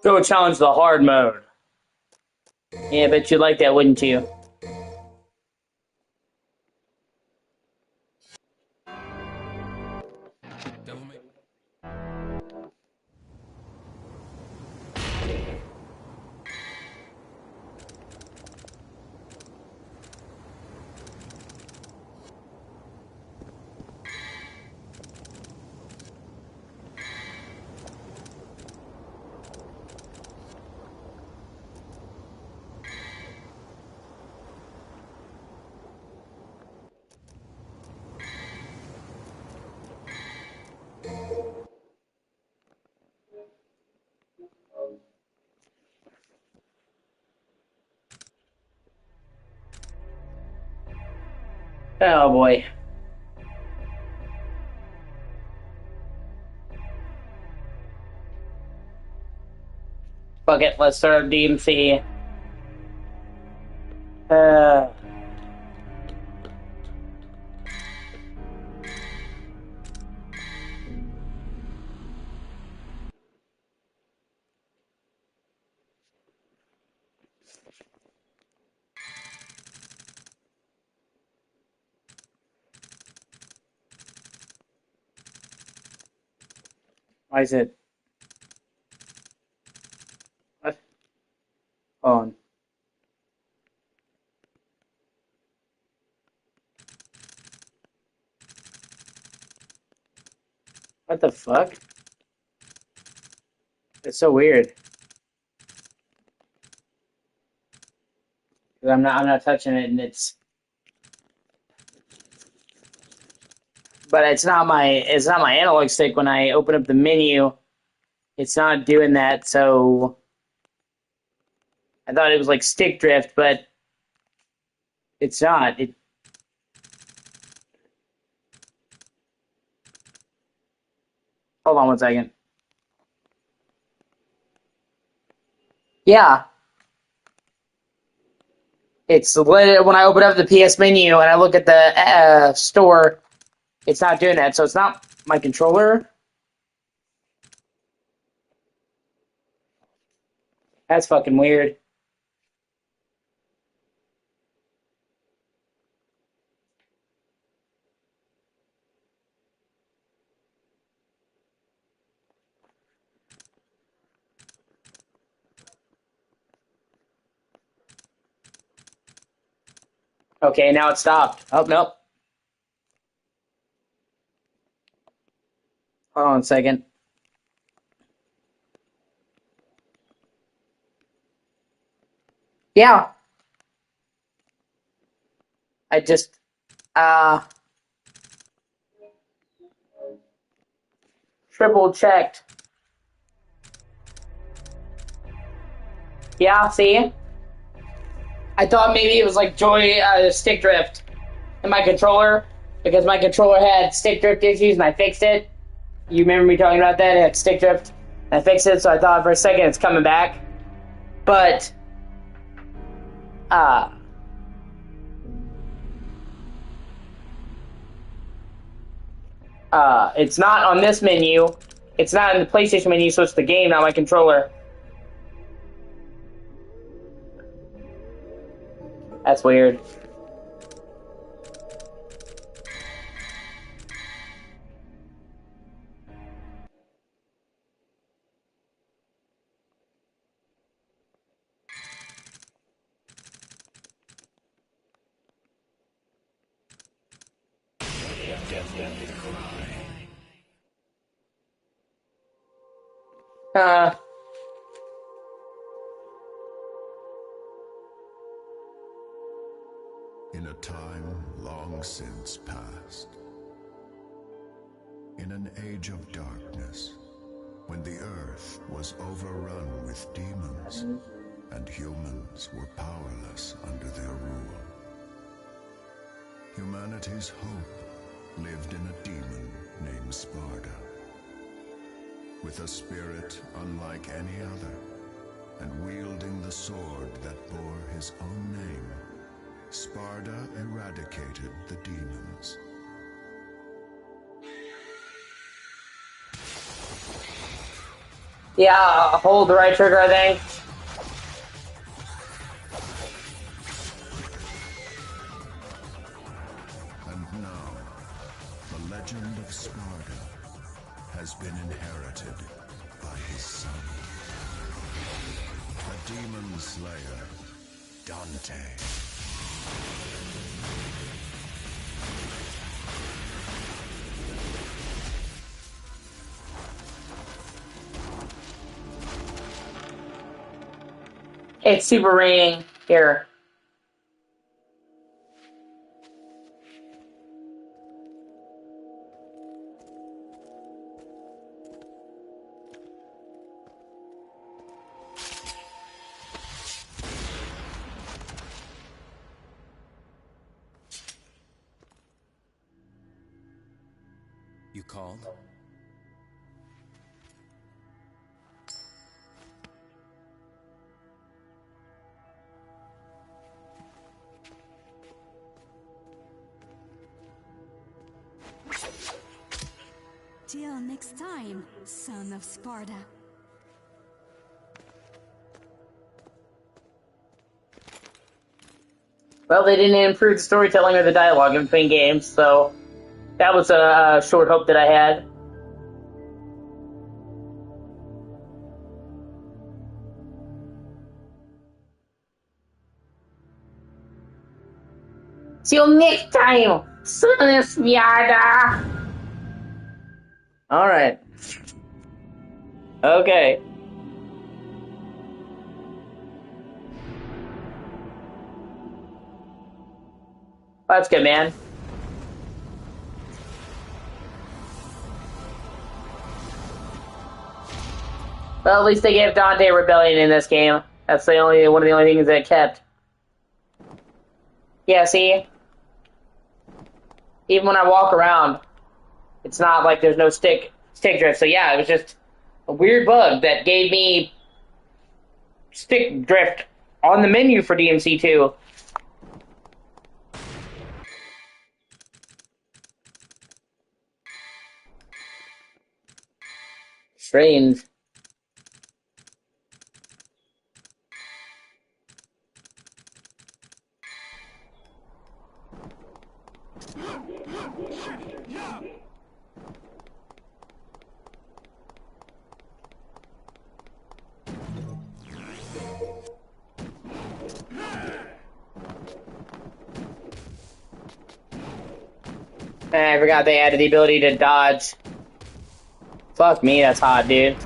Go challenge the hard mode. Yeah, I bet you'd like that, wouldn't you? Devil may... Oh boy. Fuck it, let's start DMC. Why is it? What? Hold on. What the fuck? It's so weird. Cause I'm not touching it, and but it's not my analog stick. When I open up the menu, it's not doing that. So I thought it was like stick drift, but it's not. Hold on one second. Yeah. It's when I open up the PS menu and I look at the store, it's not doing that. So it's not my controller. That's fucking weird. Okay, now it stopped. Oh, nope. Hold on a second. Yeah. I just, triple checked. Yeah, see? I thought maybe it was like stick drift in my controller, because my controller had stick drift issues and I fixed it. You remember me talking about that? It had stick drift. I fixed it, so I thought for a second it's coming back. But, it's not on this menu. It's not in the PlayStation menu, so it's the game, not my controller. That's weird. In a time long since past, in an age of darkness, when the earth was overrun with demons and humans were powerless under their rule, Humanity's hope lived in a demon named Sparda. With a spirit unlike any other, and wielding the sword that bore his own name, Sparda eradicated the demons. Yeah, hold the right trigger, I think. And now, the legend of Sparda has been inherited by his son, the demon slayer, Dante. It's super raining here. You called? Till next time, son of Sparda. Well, they didn't improve the storytelling or the dialogue in between games, so that was a short hope that I had. Till next time, son of Sparda. Alright. Okay. That's good, man. Well, at least they gave Dante Rebellion in this game. That's one of the only things that kept. Yeah, see? Even when I walk around, it's not like there's no stick drift. So yeah, it was just a weird bug that gave me stick drift on the menu for DMC 2. Strange. I forgot they added the ability to dodge. Fuck me, that's hot, dude.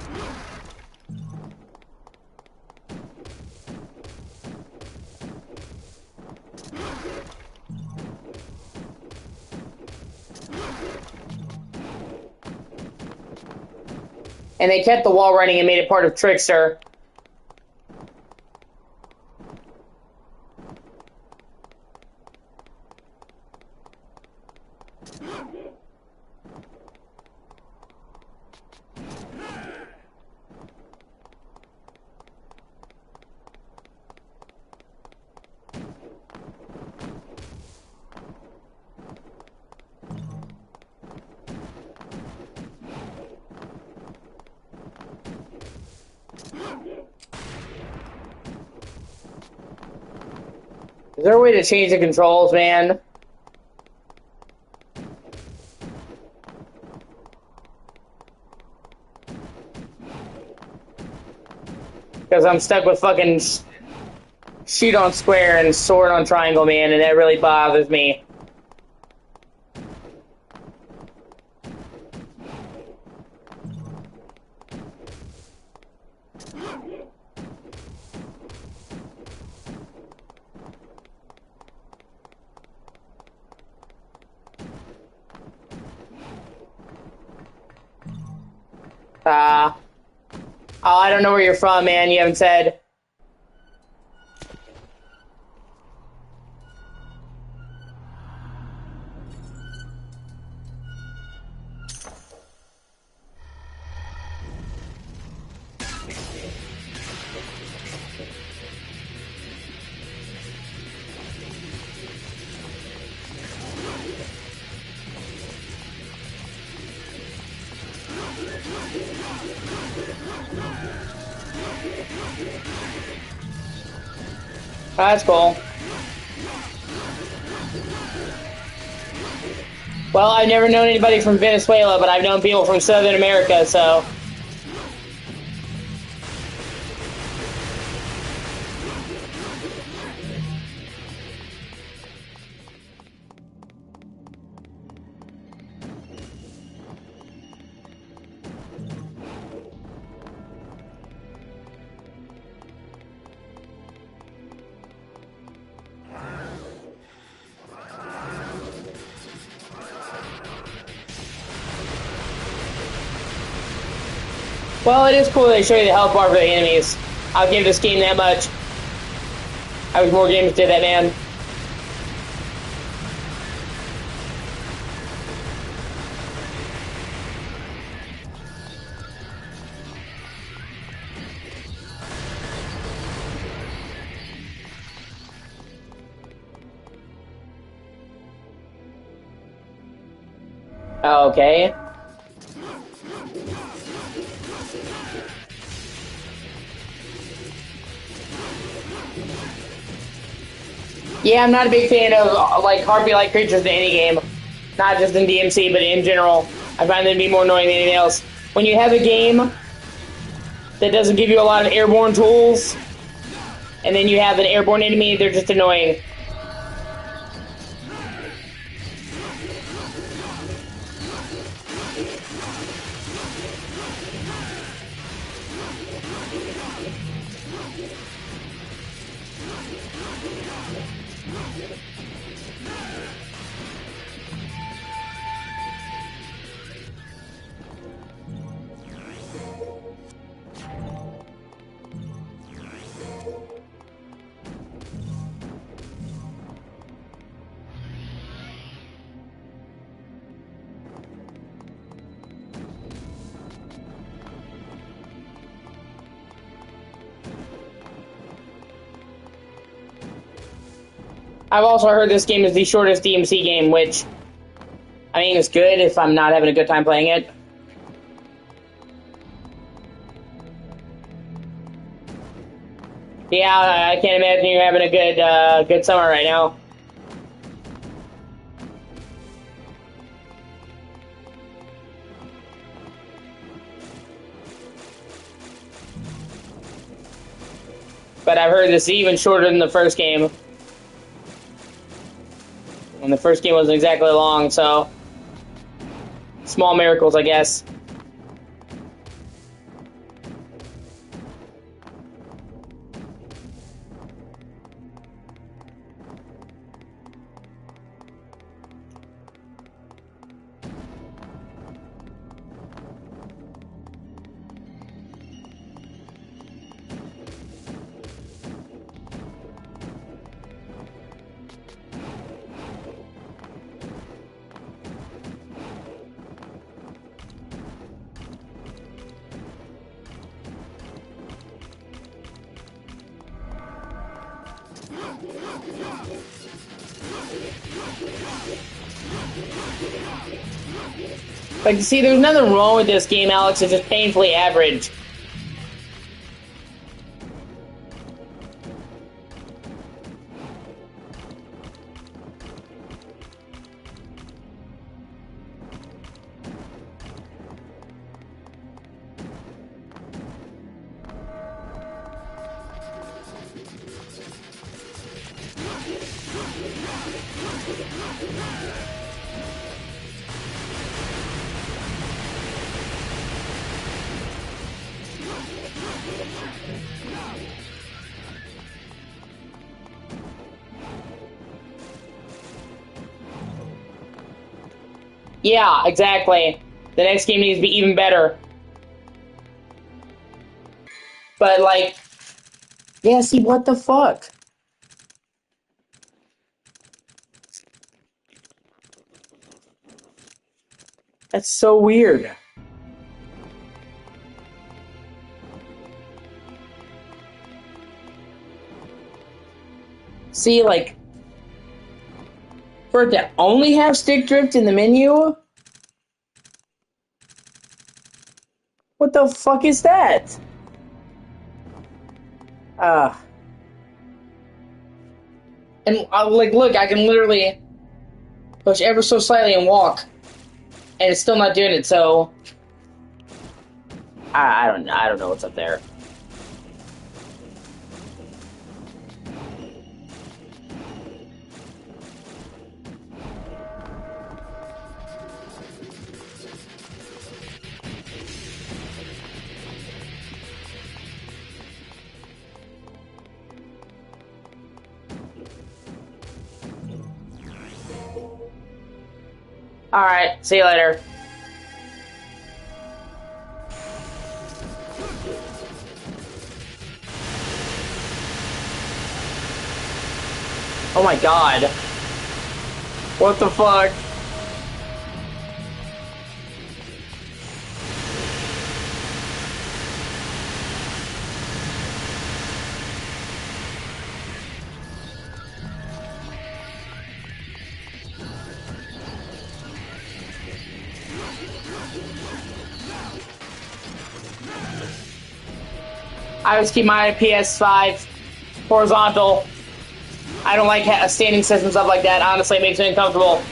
And they kept the wall running and made it part of Trickster. Is there a way to change the controls, man? Because I'm stuck with fucking shoot on square and sword on triangle, man, and that really bothers me. Oh, I don't know where you're from, man. You haven't said. That's cool. Well, I've never known anybody from Venezuela, but I've known people from Southern America, so... Well, it is cool they show you the health bar for the enemies. I'll give this game that much. I wish more games did that, man. Okay. Yeah, I'm not a big fan of like harpy-like creatures in any game. Not just in DMC, but in general. I find them to be more annoying than anything else. When you have a game that doesn't give you a lot of airborne tools, and then you have an airborne enemy, they're just annoying. I've also heard this game is the shortest DMC game, which, I mean, it's good if I'm not having a good time playing it. Yeah, I can't imagine you having a good summer right now. But I've heard this is even shorter than the first game. And the first game wasn't exactly long, so... Small miracles, I guess. Like, see, there's nothing wrong with this game, Alex. It's just painfully average. Yeah, exactly. The next game needs to be even better. But, like... Yeah, see, what the fuck? That's so weird. See, like... For it to only have stick drift in the menu? What the fuck is that? And like, look, I can literally push ever so slightly and walk, and it's still not doing it. So I don't know what's up there. Alright, see you later. Oh my god. What the fuck? I always keep my PS5 horizontal. I don't like standing systems up like that. Honestly, it makes me uncomfortable.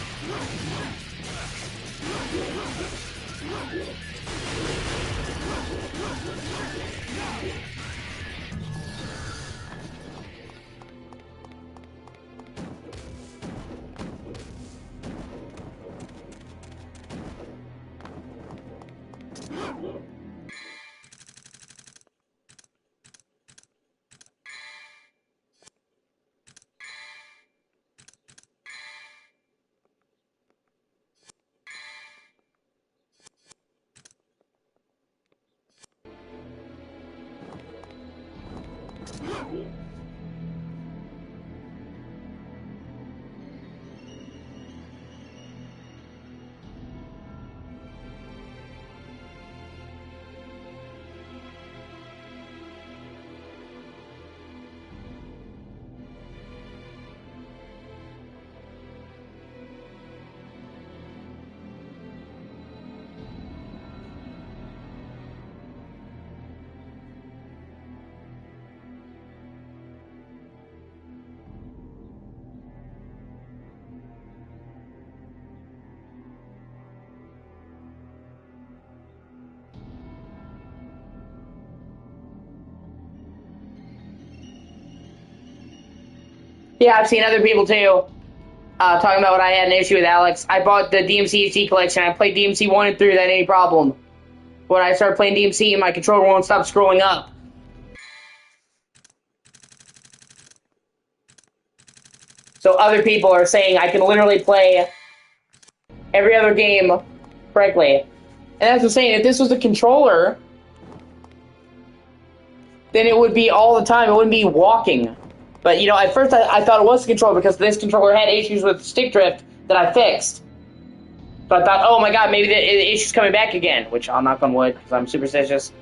Yeah, I've seen other people too talking about what I had an issue with Alex. I bought the DMC HD collection. I played DMC 1 and 3 without any problem. When I started playing DMC, my controller won't stop scrolling up. So other people are saying I can literally play every other game correctly. And that's what I'm saying. If this was a controller, then it would be all the time. It wouldn't be walking. But, you know, at first I thought it was the controller because this controller had issues with stick drift that I fixed. So I thought, oh my god, maybe the issue's coming back again. Which I'll knock on wood because I'm superstitious.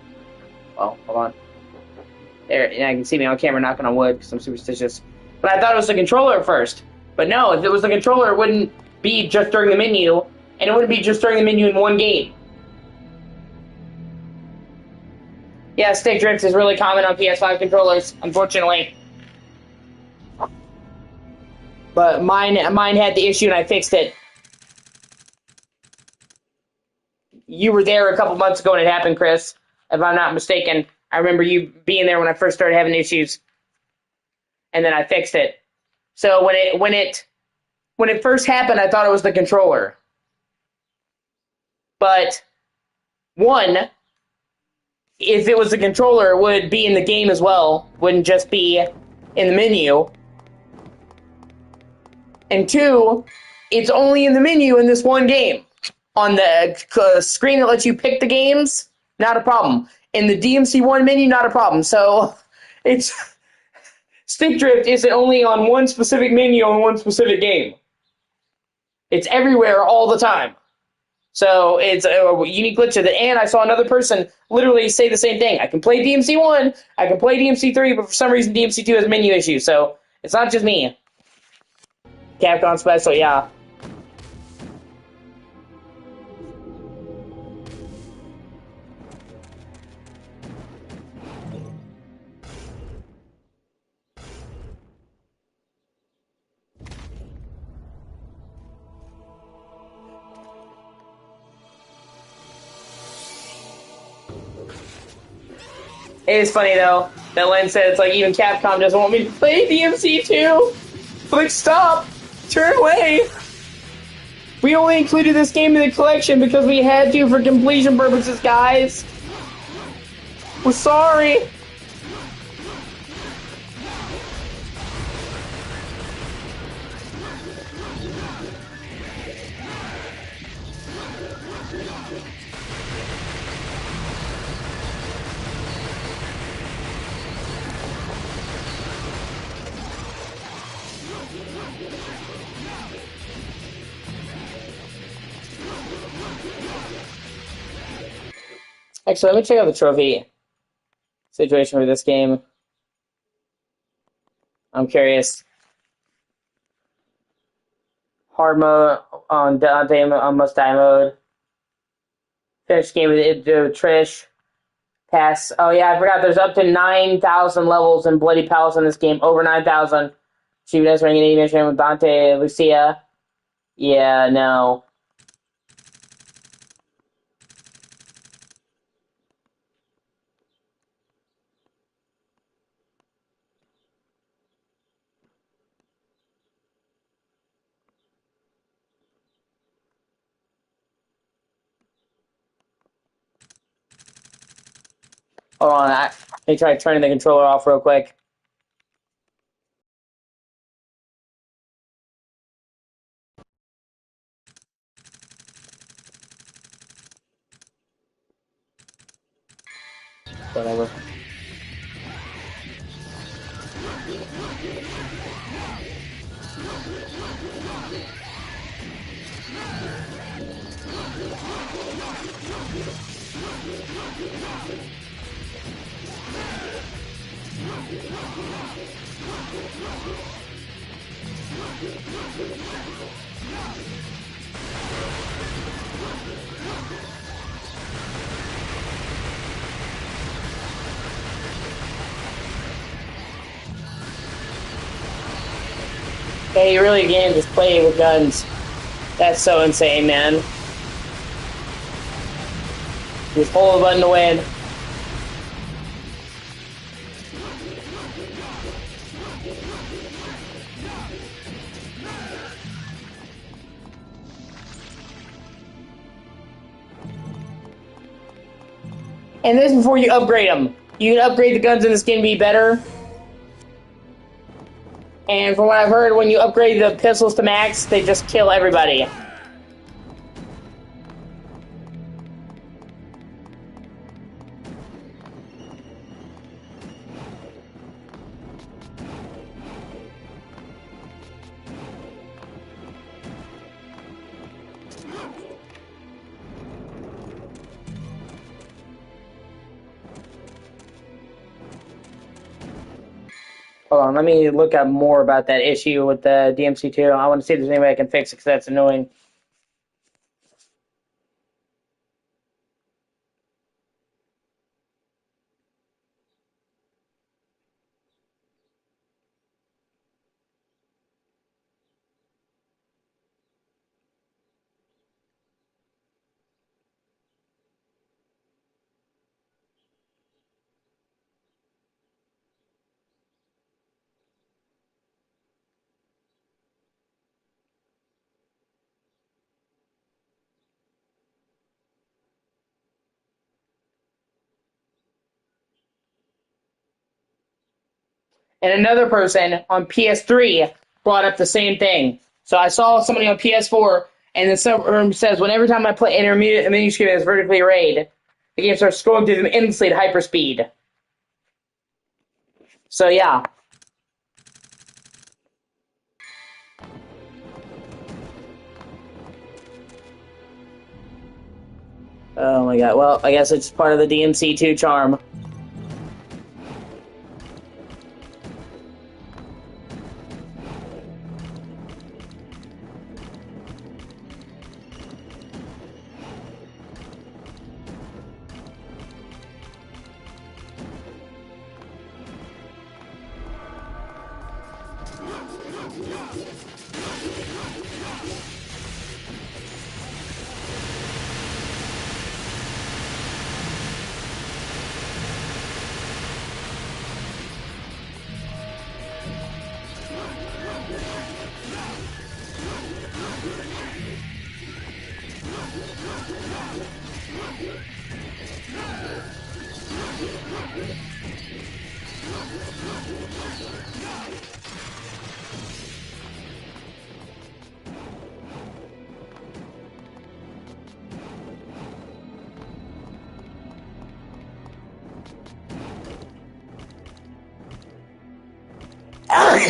Well, hold on. There, and I can see me on camera knocking on wood because I'm superstitious. But I thought it was the controller at first. But no, if it was the controller, it wouldn't be just during the menu. And it wouldn't be just during the menu in one game. Yeah, stick drift is really common on PS5 controllers, unfortunately. But mine had the issue and I fixed it. You were there a couple months ago and it happened, Chris, if I'm not mistaken. I remember you being there when I first started having issues. And then I fixed it. So when it first happened, I thought it was the controller. But one, if it was the controller, it would be in the game as well. Wouldn't just be in the menu. And two, it's only in the menu in this one game. On the screen that lets you pick the games, not a problem. In the DMC1 menu, not a problem. So, it's... Stick drift isn't only on one specific menu on one specific game. It's everywhere all the time. So, it's a unique glitch of it. And I saw another person literally say the same thing. I can play DMC1, I can play DMC3, but for some reason DMC2 has menu issues. So, it's not just me. Capcom Special, yeah. It is funny though that Len said it's like even Capcom doesn't want me to play DMC 2. Like, stop! Turn away! We only included this game in the collection because we had to for completion purposes, guys. We're sorry. Actually, let me check out the trophy situation for this game. I'm curious. Hard mode on must die mode. Finish game with Trish. Pass. Oh yeah, I forgot. There's up to 9,000 levels in Bloody Palace in this game. Over 9,000. She does ring an mission with Dante, Lucia. Yeah, no. Hold on, let me try turning the controller off real quick. Whatever. Hey, you really can just play with guns. That's so insane, man. Just hold the button to win. And this is before you upgrade them. You can upgrade the guns in this game to be better. And from what I've heard, when you upgrade the pistols to max, they just kill everybody. Hold on, let me look up more about that issue with the DMC2. I want to see if there's any way I can fix it, because that's annoying. And another person on PS3 brought up the same thing. So I saw somebody on PS4, and the subroom says, every time I play enter a menu screen that's vertically arrayed, the game starts scrolling through them endlessly at hyperspeed. So yeah. Oh my god, well, I guess it's part of the DMC2 charm.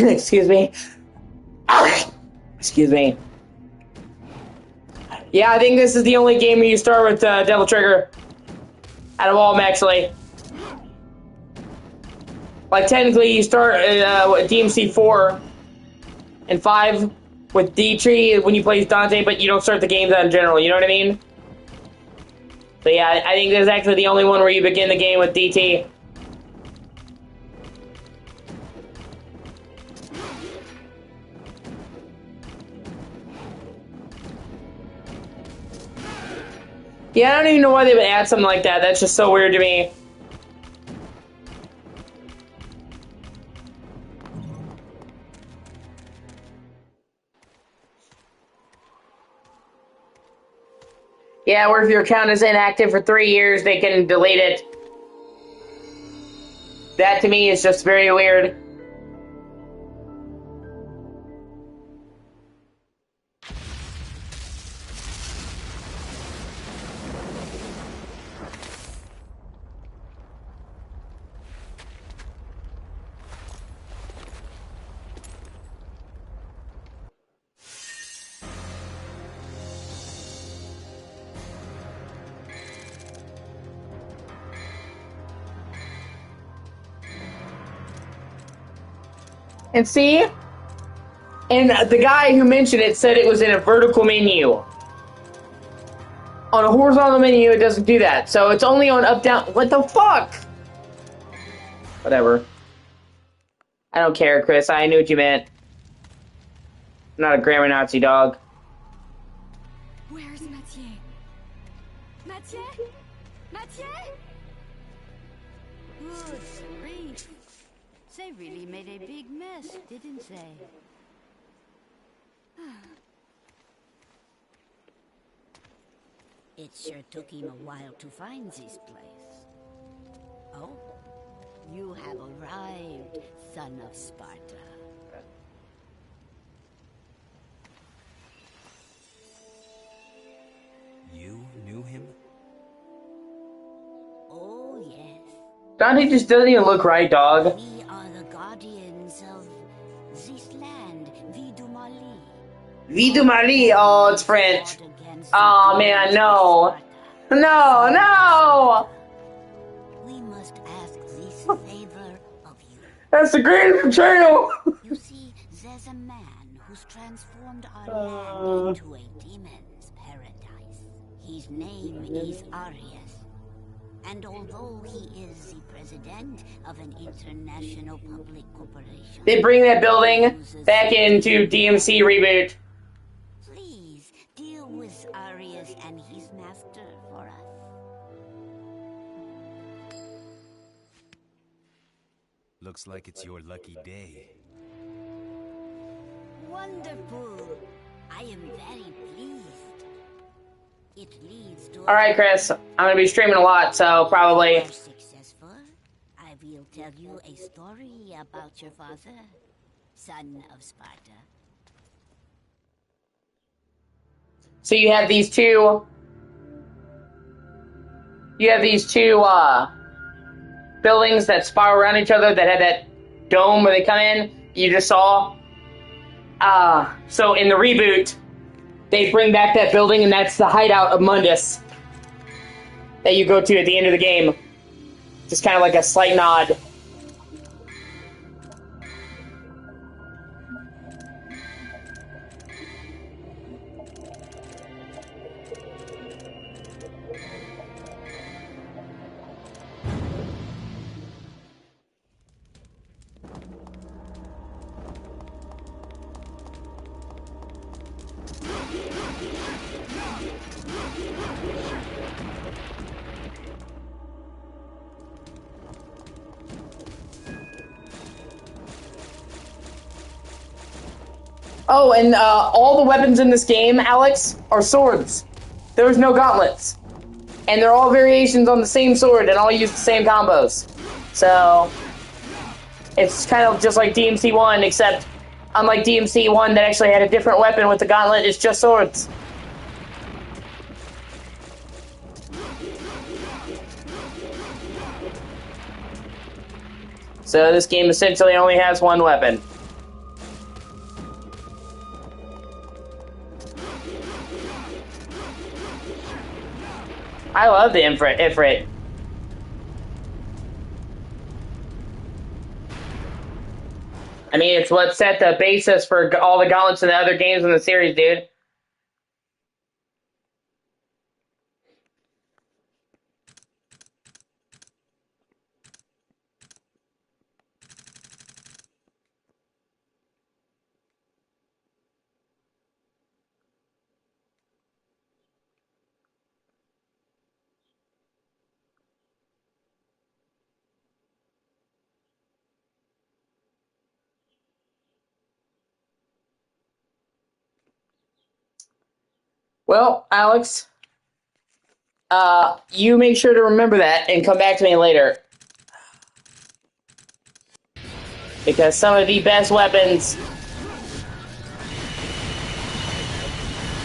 Excuse me. Excuse me. Yeah, I think this is the only game where you start with Devil Trigger. Out of all of them, actually. Like, technically, you start with DMC 4 and 5 with D-Tree when you play Dante, but you don't start the games out in general, you know what I mean? So yeah, I think this is actually the only one where you begin the game with DT. Yeah, I don't even know why they would add something like that. That's just so weird to me. Yeah, or if your account is inactive for 3 years, they can delete it. That to me is just very weird. And see? And the guy who mentioned it said it was in a vertical menu. On a horizontal menu, it doesn't do that. So it's only on up, down. What the fuck? Whatever. I don't care, Chris. I knew what you meant. I'm not a grammar Nazi dog. Where's Mathieu? Mathieu? Mathieu? Good grief. They really made a big mess, didn't they? It sure took him a while to find this place. Oh, you have arrived, son of Sparta. You knew him? Oh, yes. Dante just doesn't even look right, dog. We are the guardians of this land, Vidumali. Vidumali. Oh, it's French. Oh, man, no. No, no! We must ask this favor of you. That's the greatest betrayal! You see, there's a man who's transformed our land into a demon's paradise. His name is Arius. And although he is the president of an international public corporation... They bring that building back into DMC reboot. Please, deal with Arius and his master for us. Looks like it's your lucky day. Wonderful. I am very pleased. It leads to... Alright, Chris. I'm gonna be streaming a lot, so probably... If successful, I will tell you a story about your father, son of Sparta. So you have these two... buildings that spiral around each other that have that dome where they come in. You just saw. So in the reboot, they bring back that building, and that's the hideout of Mundus that you go to at the end of the game. Just kind of like a slight nod. Oh, and all the weapons in this game, Alex, are swords. There's no gauntlets. and they're all variations on the same sword and all use the same combos. So it's kind of just like DMC 1, except unlike DMC 1 that actually had a different weapon with the gauntlet, it's just swords. So this game essentially only has one weapon. I love the Ifrit. I mean, it's what set the basis for all the gauntlets in the other games in the series, dude. Well, Alex, you make sure to remember that and come back to me later. Because some of the best weapons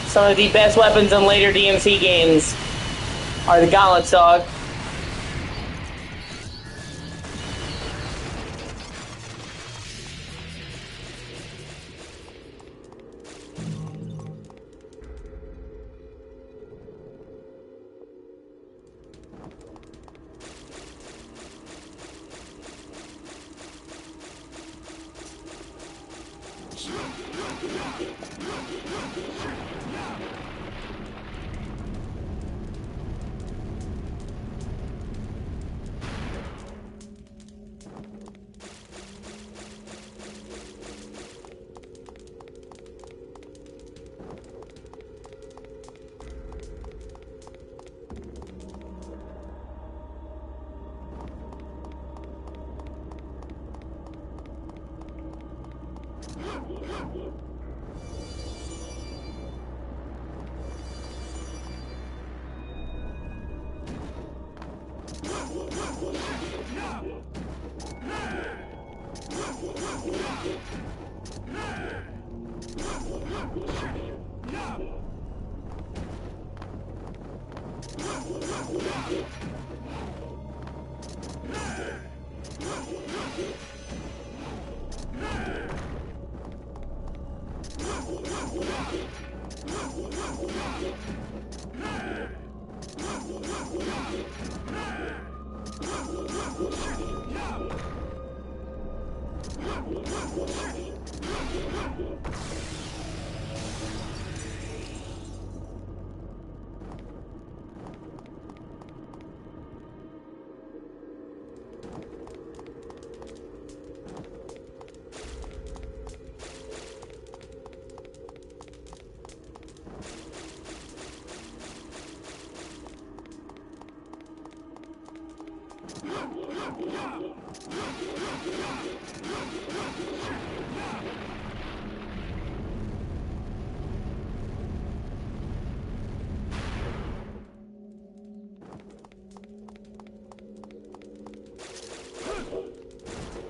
in later DMC games are the gauntlets, dog.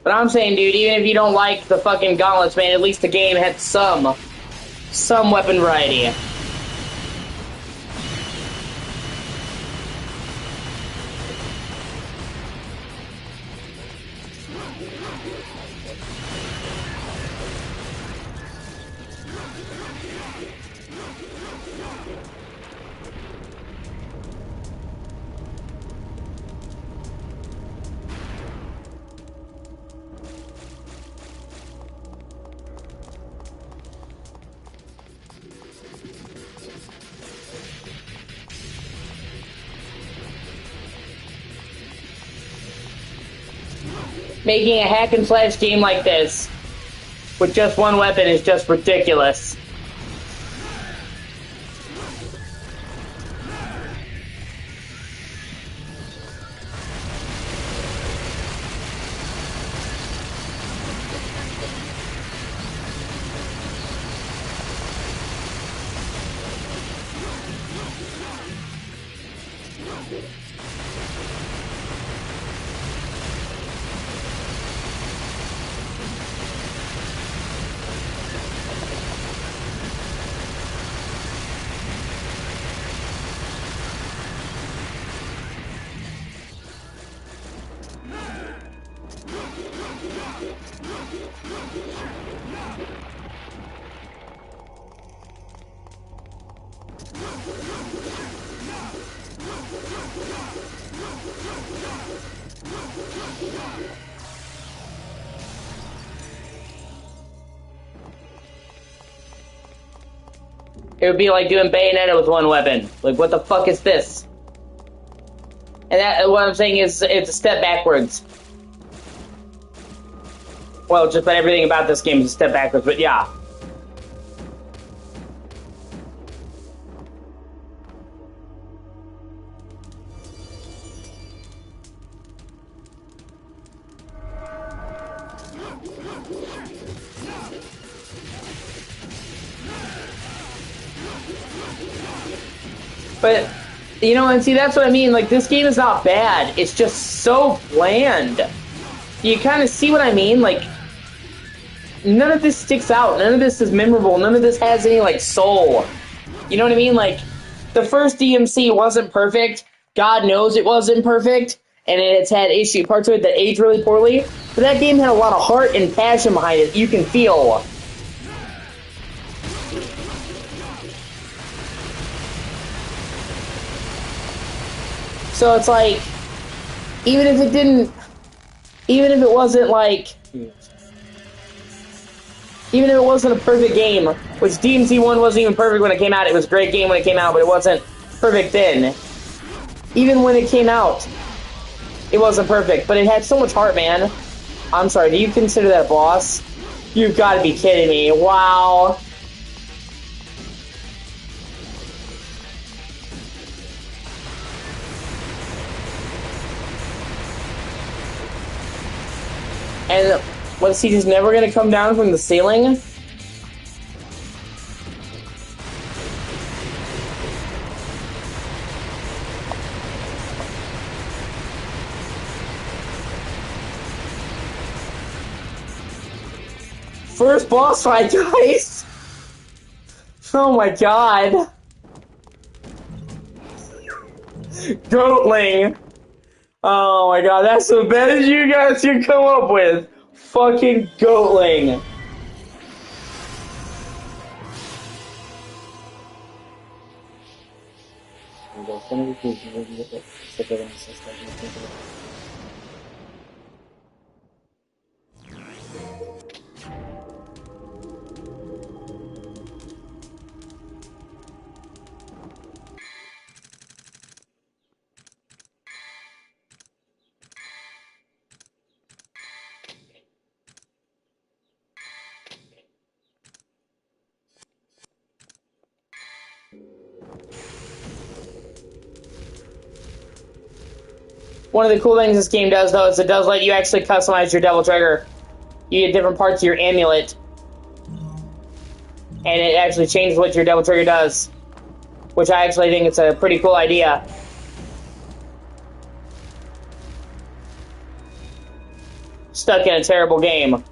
But I'm saying, dude, even if you don't like the fucking gauntlets, man, at least the game had some weapon variety. Making a hack and slash game like this with just one weapon is just ridiculous. It would be like doing Bayonetta with one weapon. Like, what the fuck is this? And that, what I'm saying is, it's a step backwards. Well, just about everything about this game is a step backwards, but yeah. But, you know, and see, that's what I mean. Like, this game is not bad. It's just so bland. You kind of see what I mean? Like, none of this sticks out. None of this is memorable. None of this has any, like, soul. You know what I mean? Like, the first DMC wasn't perfect. God knows it wasn't perfect. And it's had parts of it that aged really poorly. But that game had a lot of heart and passion behind it. You can feel. So it's like, even if it wasn't a perfect game, which DMC 1 wasn't even perfect when it came out, it was a great game when it came out, but it wasn't perfect then. Even when it came out, it wasn't perfect, but it had so much heart, man. I'm sorry, do you consider that a boss? You've got to be kidding me. Wow. And was he just never gonna come down from the ceiling? First boss fight, guys! Oh my god! Goatling! Oh my god, that's the best you guys can come up with! Fucking Goatling! One of the cool things this game does, though, is it does let you actually customize your Devil Trigger. You get different parts of your amulet. And it actually changes what your Devil Trigger does. Which I actually think it's a pretty cool idea. Stuck in a terrible game.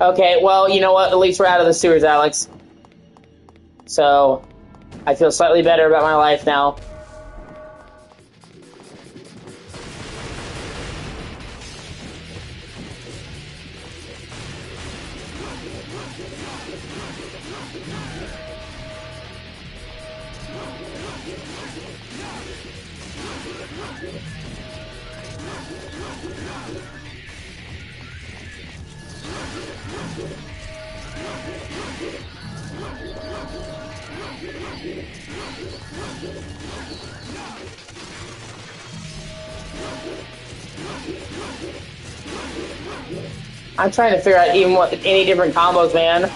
Okay, well, you know what? At least we're out of the sewers, Alex. So, I feel slightly better about my life now. I'm trying to figure out even what any different combos, man.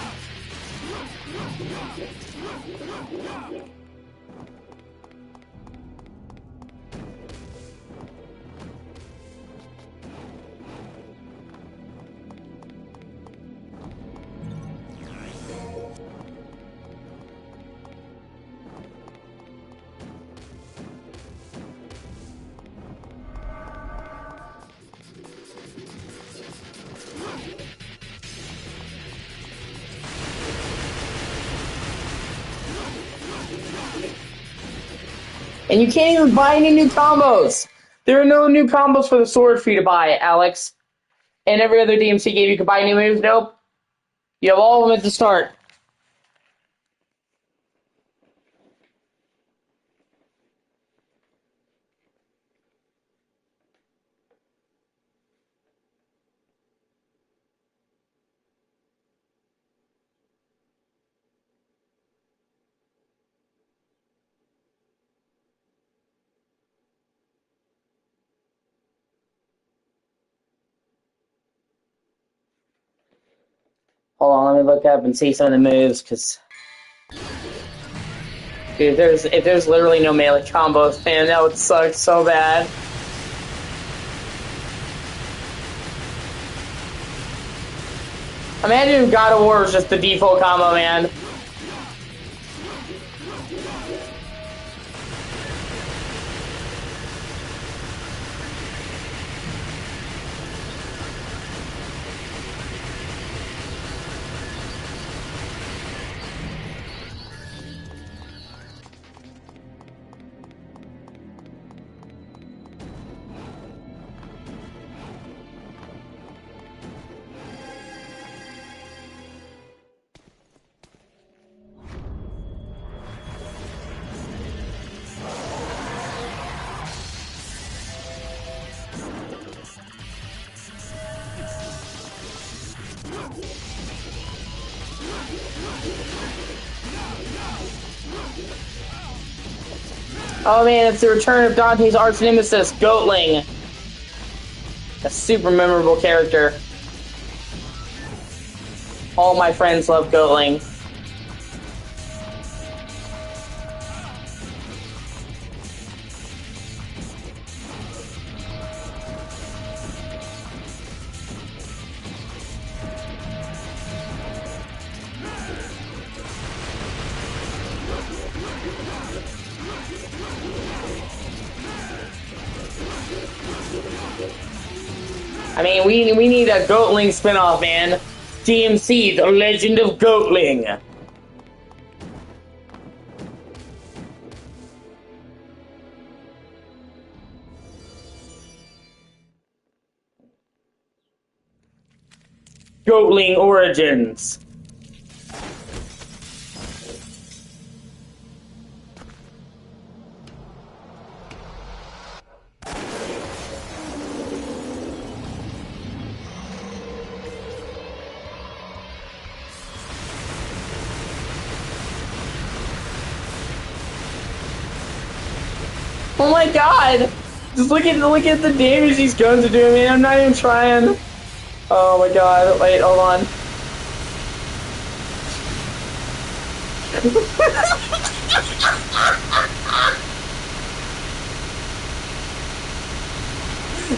And you can't even buy any new combos. There are no new combos for the sword for you to buy, Alex. And every other DMC game you can buy new moves. Nope. You have all of them at the start. Hold on, let me look up and see some of the moves, because... Dude, if there's literally no melee combos, man, that would suck so bad. Imagine if God of War was just the default combo, man. Oh man, it's the return of Dante's arch nemesis, Goatling. A super memorable character. All my friends love Goatling. I mean, we need a Goatling spinoff, man. DMC, The Legend of Goatling. Goatling Origins. Oh my god! Just look at the damage these guns are doing, man. I'm not even trying. Oh my god, wait, hold on.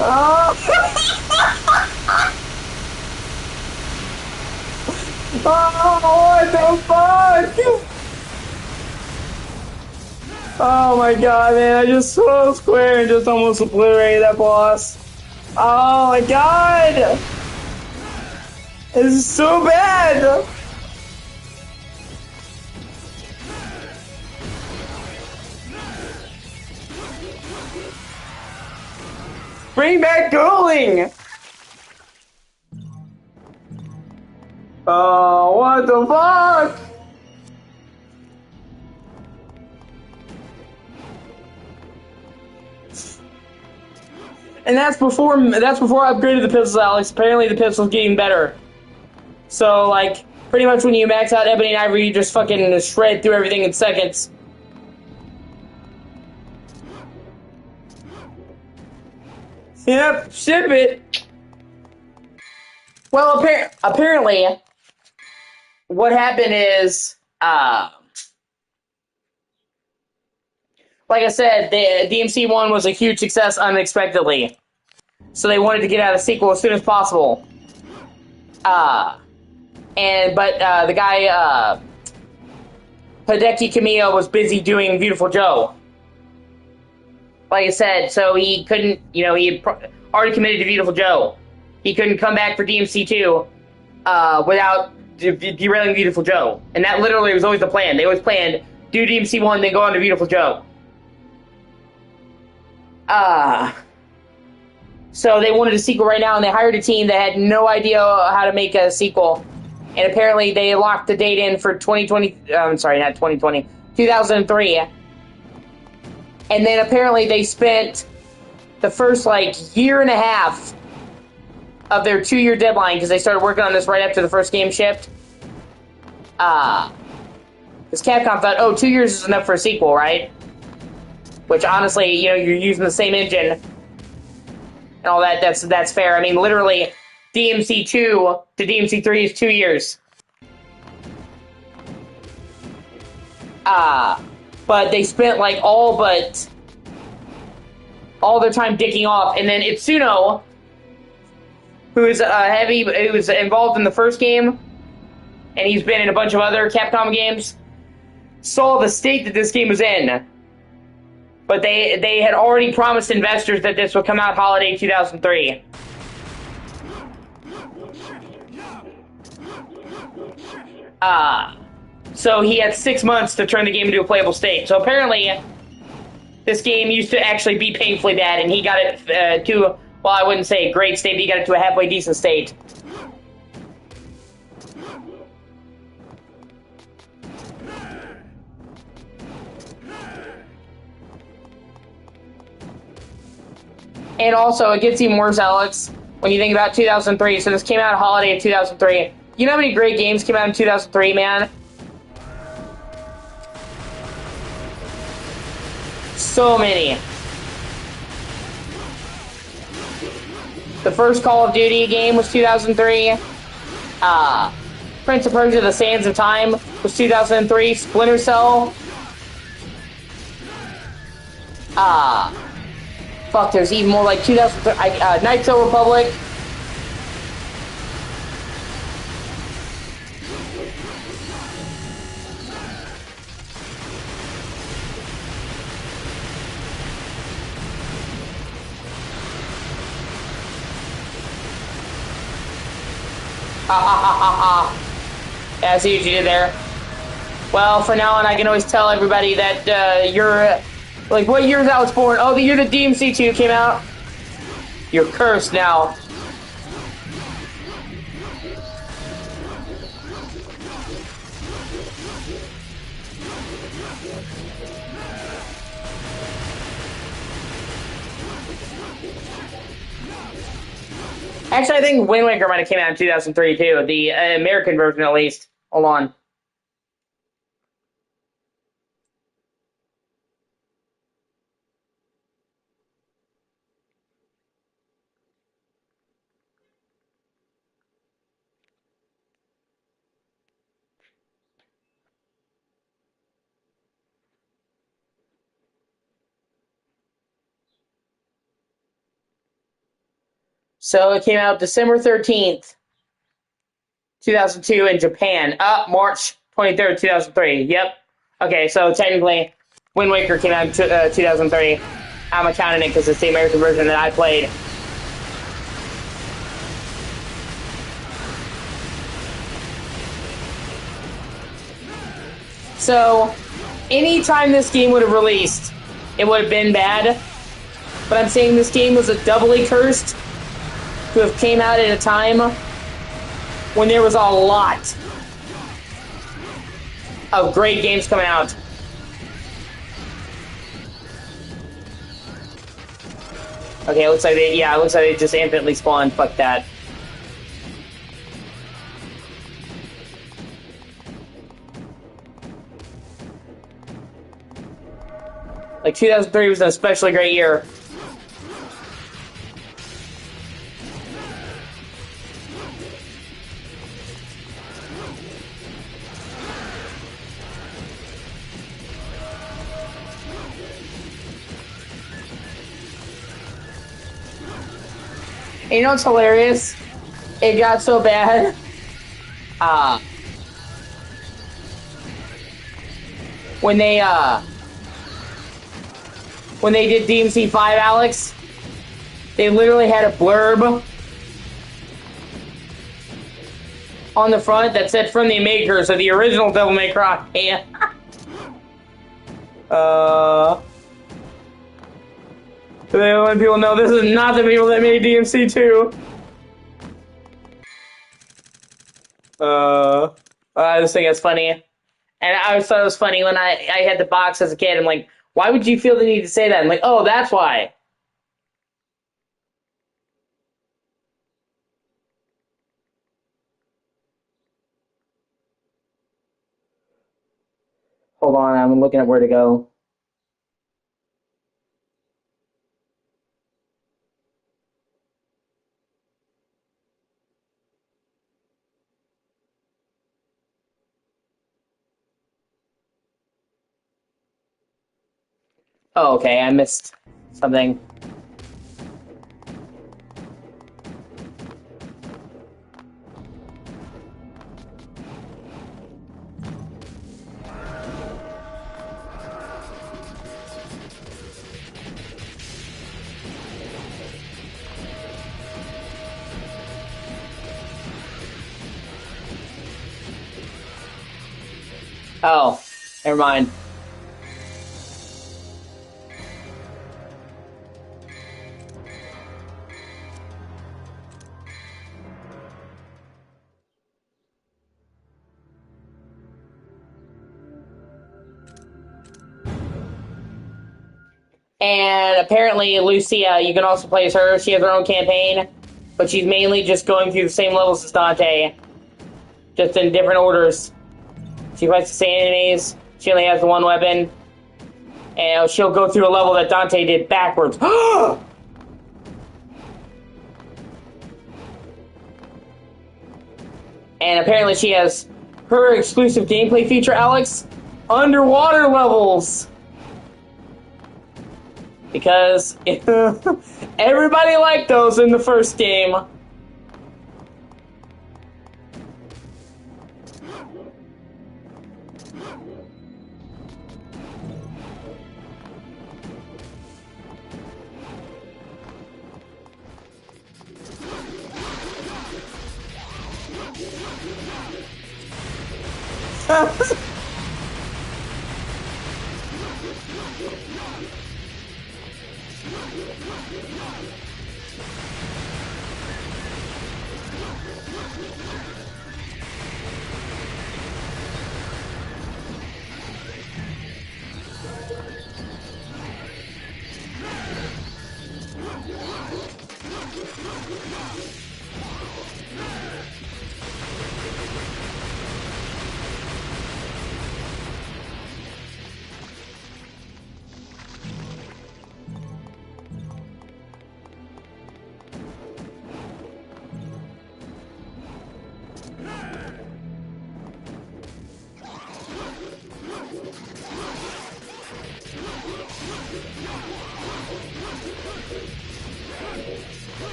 Oh. Oh, what the fuck? Oh my god, man, I just saw square and just almost obliterated that boss. Oh my god! This is so bad! Bring back Goatling! Oh, what the fuck? And that's before I upgraded the pistols, Alex. Apparently the pistol's getting better. So, like, pretty much when you max out Ebony and Ivory, you just fucking shred through everything in seconds. Yep, ship it. Well, apparently, what happened is, like I said, the DMC 1 was a huge success unexpectedly. So they wanted to get out a sequel as soon as possible. But the guy, Hideki Kamiya was busy doing Beautiful Joe. Like I said, so he couldn't, he had already committed to Beautiful Joe. He couldn't come back for DMC 2 without derailing Beautiful Joe. And that literally was always the plan. They always planned, do DMC 1, then go on to Beautiful Joe. So they wanted a sequel right now, and they hired a team that had no idea how to make a sequel. And apparently they locked the date in for 2003. And then apparently they spent the first, year and a half of their 2-year deadline, because they started working on this right after the first game shipped. Because Capcom thought, 2 years is enough for a sequel, right? Which, honestly, you're using the same engine and all that. That's fair. I mean, literally, DMC 2 to DMC 3 is 2 years. But they spent, all their time dicking off. And then Itsuno, who was involved in the first game, and he's been in a bunch of other Capcom games, saw the state that this game was in. But they had already promised investors that this would come out holiday 2003. So he had 6 months to turn the game into a playable state. So apparently, this game used to actually be painfully bad, and he got it to, well, I wouldn't say a great state, but he got it to a halfway decent state. And also, it gets even worse, Alex, when you think about 2003. So this came out holiday of 2003. You know how many great games came out in 2003, man? So many. The first Call of Duty game was 2003. Prince of Persia: The Sands of Time was 2003. Splinter Cell. Fuck, there's even more, 2003. Knights of the Republic. Yeah, I see what you did there. Well, for now on, I can always tell everybody that you're... what year was Alex born? Oh, the year that DMC 2 came out? You're cursed now. Actually, I think Wind Waker might have came out in 2003, too. The American version, at least. Hold on. So it came out December 13th, 2002 in Japan. March 23rd, 2003. Yep. Okay, so technically, Wind Waker came out in 2003. I'm counting it because it's the American version that I played. So, anytime this game would have released, it would have been bad. But I'm saying this game was a doubly cursed to have came out at a time when there was a lot of great games coming out. Okay, it looks like they just infinitely spawned. Fuck that. Like 2003 was an especially great year. And you know what's hilarious? It got so bad. When they did DMC 5, Alex, they literally had a blurb on the front that said from the makers of the original Devil May Cry. So they let people know this is not the people that made DMC 2. I just think it's funny. And I always thought it was funny when I had the box as a kid. I'm like, why would you feel the need to say that? I'm like, oh, that's why. Hold on, I'm looking at where to go. Oh, okay, I missed something. Oh, never mind. And apparently Lucia, you can also play as her. She has her own campaign, but she's mainly just going through the same levels as Dante, just in different orders. She fights the same enemies. She only has the one weapon. And she'll go through a level that Dante did backwards. And apparently she has her exclusive gameplay feature, Alex, underwater levels. Because everybody liked those in the first game.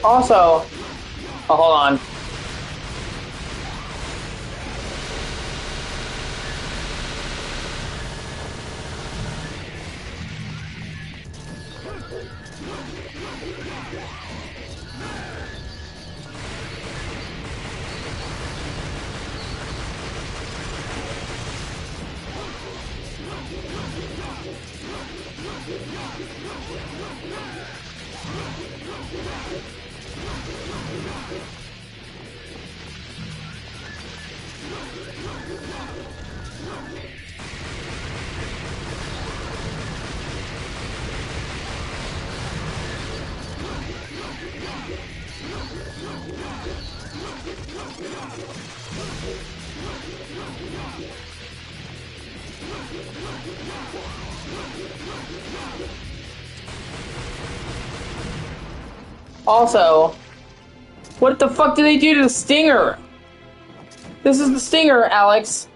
Also, oh, hold on. Also, what the fuck did they do to the Stinger? This is the Stinger, Alex.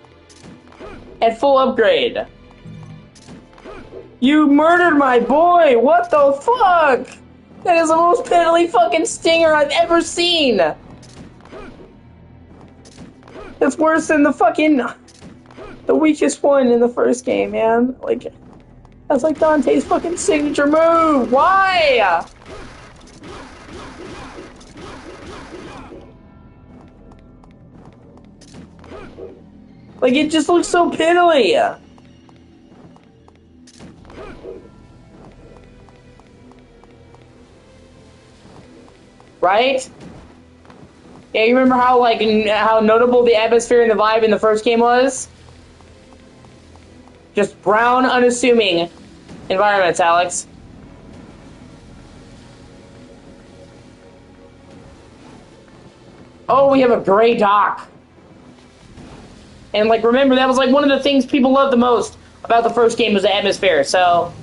At full upgrade. You murdered my boy! What the fuck? That is the most piddly fucking stinger I've ever seen! It's worse than the weakest one in the first game, man. Like, that's like Dante's fucking signature move! Why? Like, it just looks so piddly! Right? Yeah, you remember how, like, how notable the atmosphere and the vibe in the first game was? Just brown, unassuming environments, Alex. Oh, we have a gray dock. And, like, remember, that was, like, one of the things people loved the most about the first game was the atmosphere, so...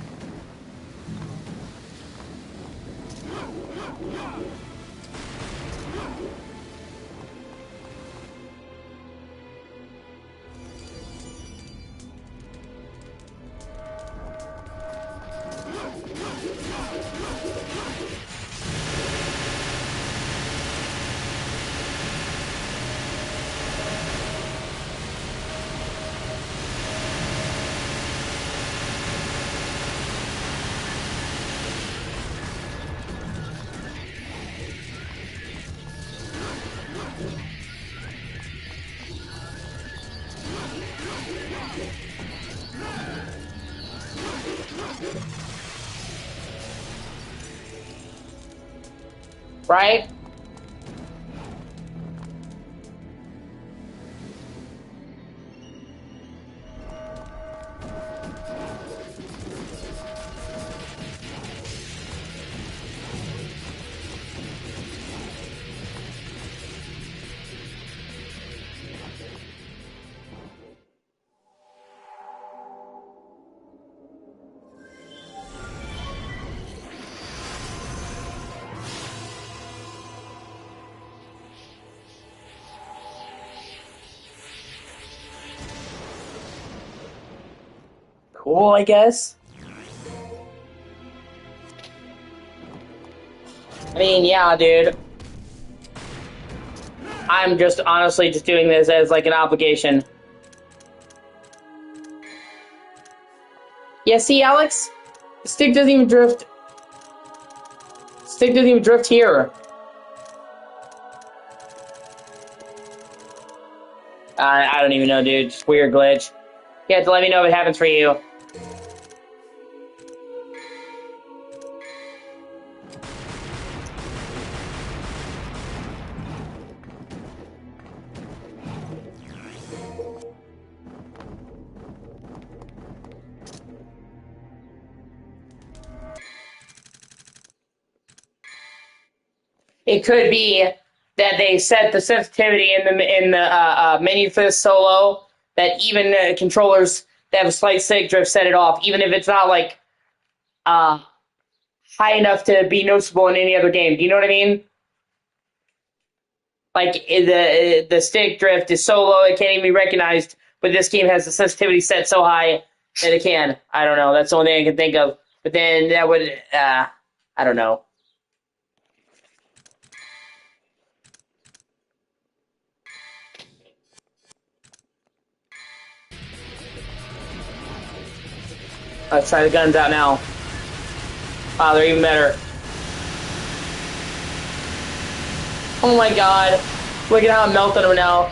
Right? Cool, I guess. I mean, yeah, dude. I'm just honestly just doing this as like an obligation. Yeah, see, Alex? The stick doesn't even drift. The stick doesn't even drift here. I don't even know, dude. Just weird glitch. You have to let me know if it happens for you. It could be that they set the sensitivity in the menu for this so low that even controllers that have a slight stick drift set it off, even if it's not like high enough to be noticeable in any other game. Do you know what I mean? Like the stick drift is so low it can't even be recognized, but this game has the sensitivity set so high that it can. I don't know. That's the only thing I can think of. But then that would I don't know. Let's try the guns out now. Wow, they're even better. Oh my god. Look at how I'm melting them now.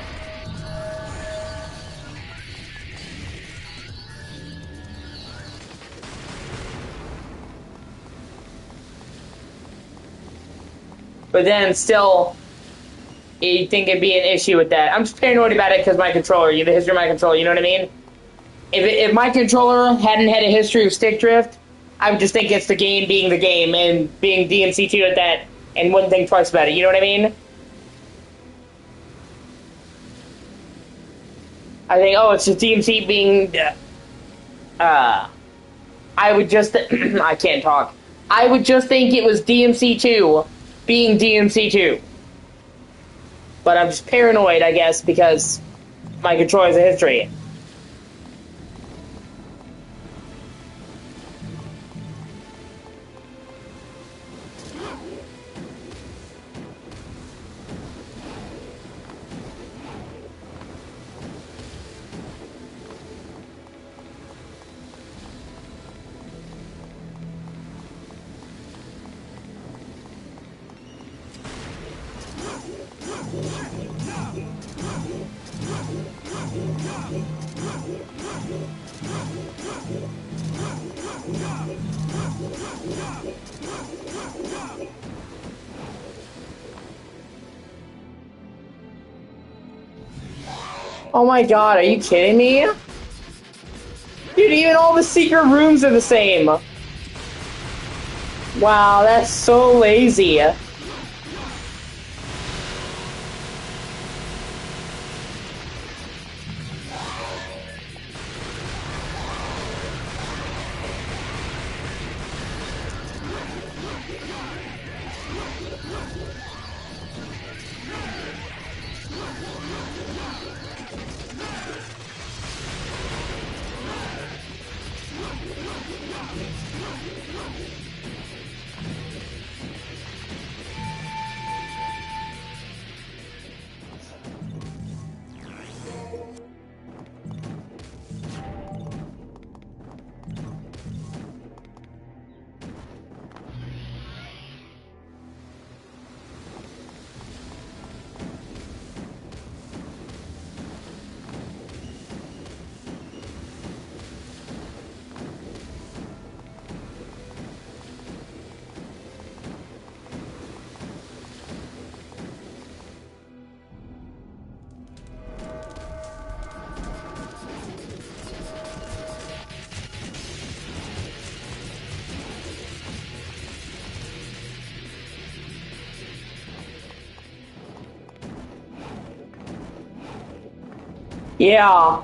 But then still, you think it'd be an issue with that. I'm just paranoid about it because my controller, the history of my controller, you know what I mean? If my controller hadn't had a history of stick drift, I would just think it's the game being the game and being DMC2 at that and wouldn't think twice about it, you know what I mean? I think, oh, it's just DMC being, I would just, I can't talk. I would just think it was DMC2 being DMC2. But I'm just paranoid, I guess, because my controller has a history. Oh my god, are you kidding me? Dude, even all the secret rooms are the same. Wow, that's so lazy. Yeah.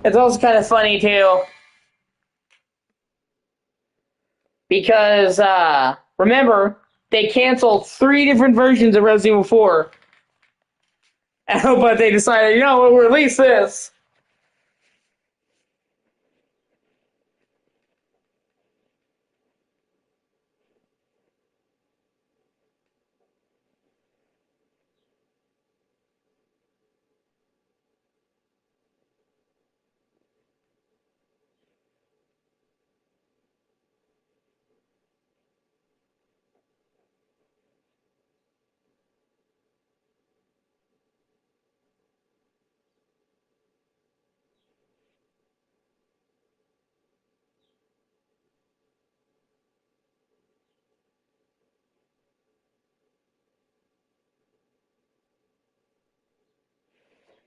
It's also kind of funny, too. Because, remember, they canceled 3 different versions of Resident Evil 4. But they decided, you know what, we'll release this.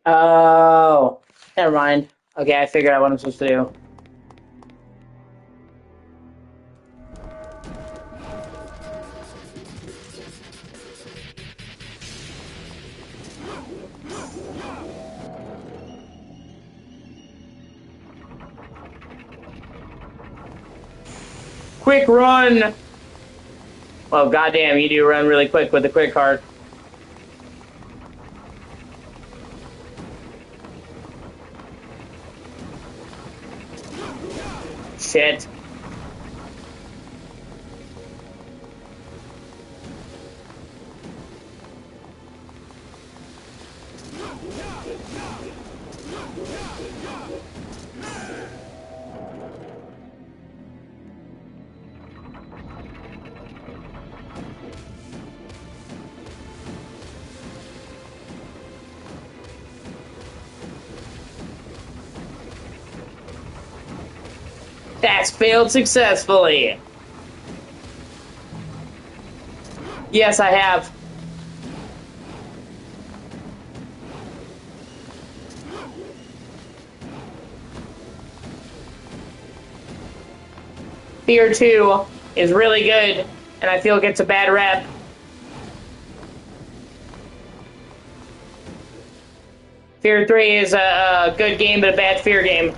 Oh, never mind. Okay, I figured out what I'm supposed to do. Quick run! Well, goddamn, you do run really quick with the quick card. Shit. That's failed successfully. Yes, I have. Fear 2 is really good, and I feel it gets a bad rep. Fear 3 is a good game, but a bad Fear game.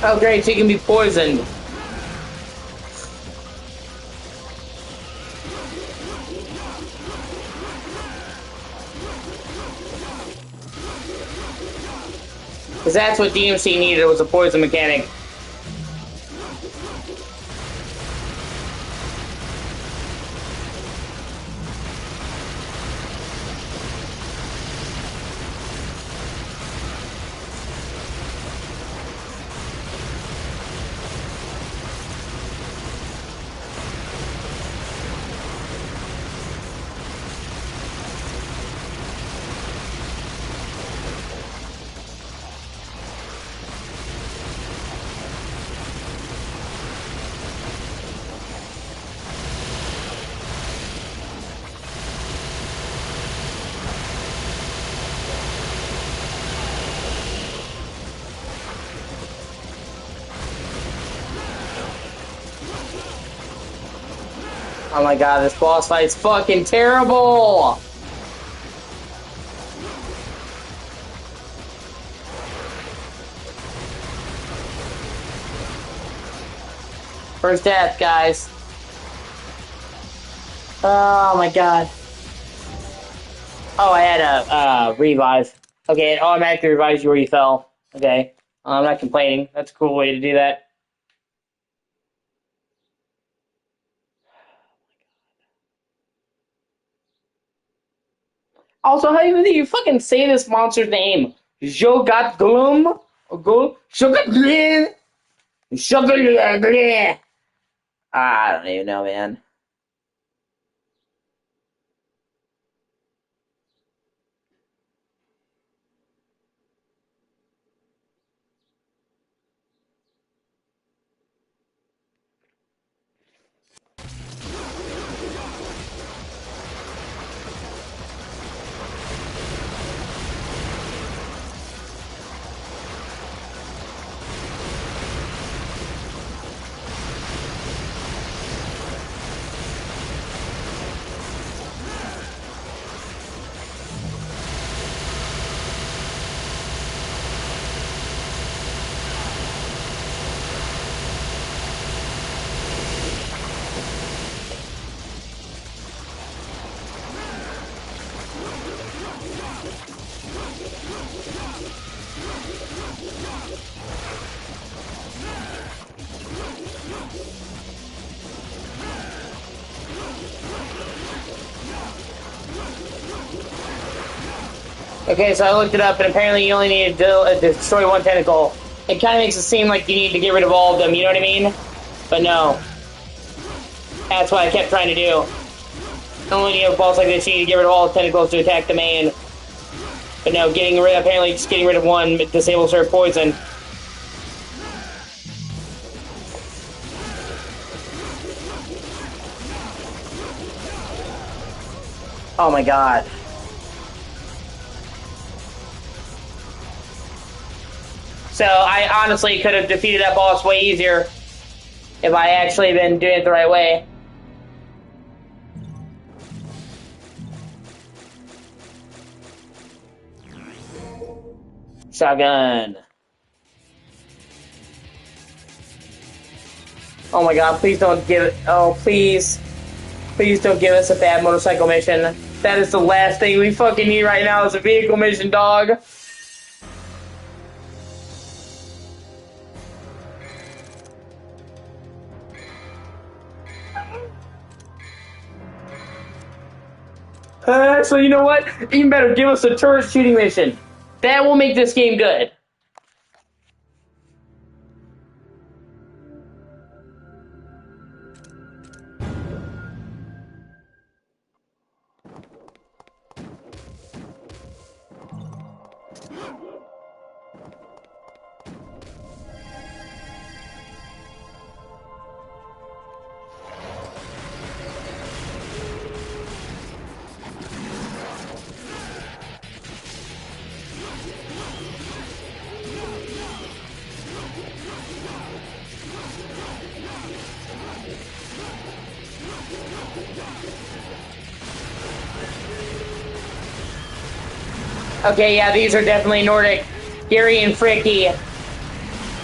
Oh great, so you can be poisoned. Because that's what DMC needed, was a poison mechanic. Oh my god, this boss fight's fucking terrible! First death, guys. Oh my god. Oh, I had a revive. Okay, it automatically revives you where you fell. Okay. I'm not complaining. That's a cool way to do that. Also, how do you fucking say this monster's name? Jogatglum? Jogatglum? Jogatglum? I don't even know, man. Okay, so I looked it up, and apparently you only need to destroy one tentacle. It kind of makes it seem like you need to get rid of all of them, you know what I mean? But no. That's what I kept trying to do. Only when you have a boss like this, you need to get rid of all the tentacles to attack the main. But no, apparently just getting rid of one disables her poison. Oh my god. So I honestly could have defeated that boss way easier if I actually been doing it the right way. Shotgun. Oh my god, please don't give it. Oh, please. Please don't give us a bad motorcycle mission. That is the last thing we fucking need right now is a vehicle mission, dog. So you know what? Even better, give us a turret shooting mission. That will make this game good. Okay, yeah, these are definitely Nordic. Gary and Fricky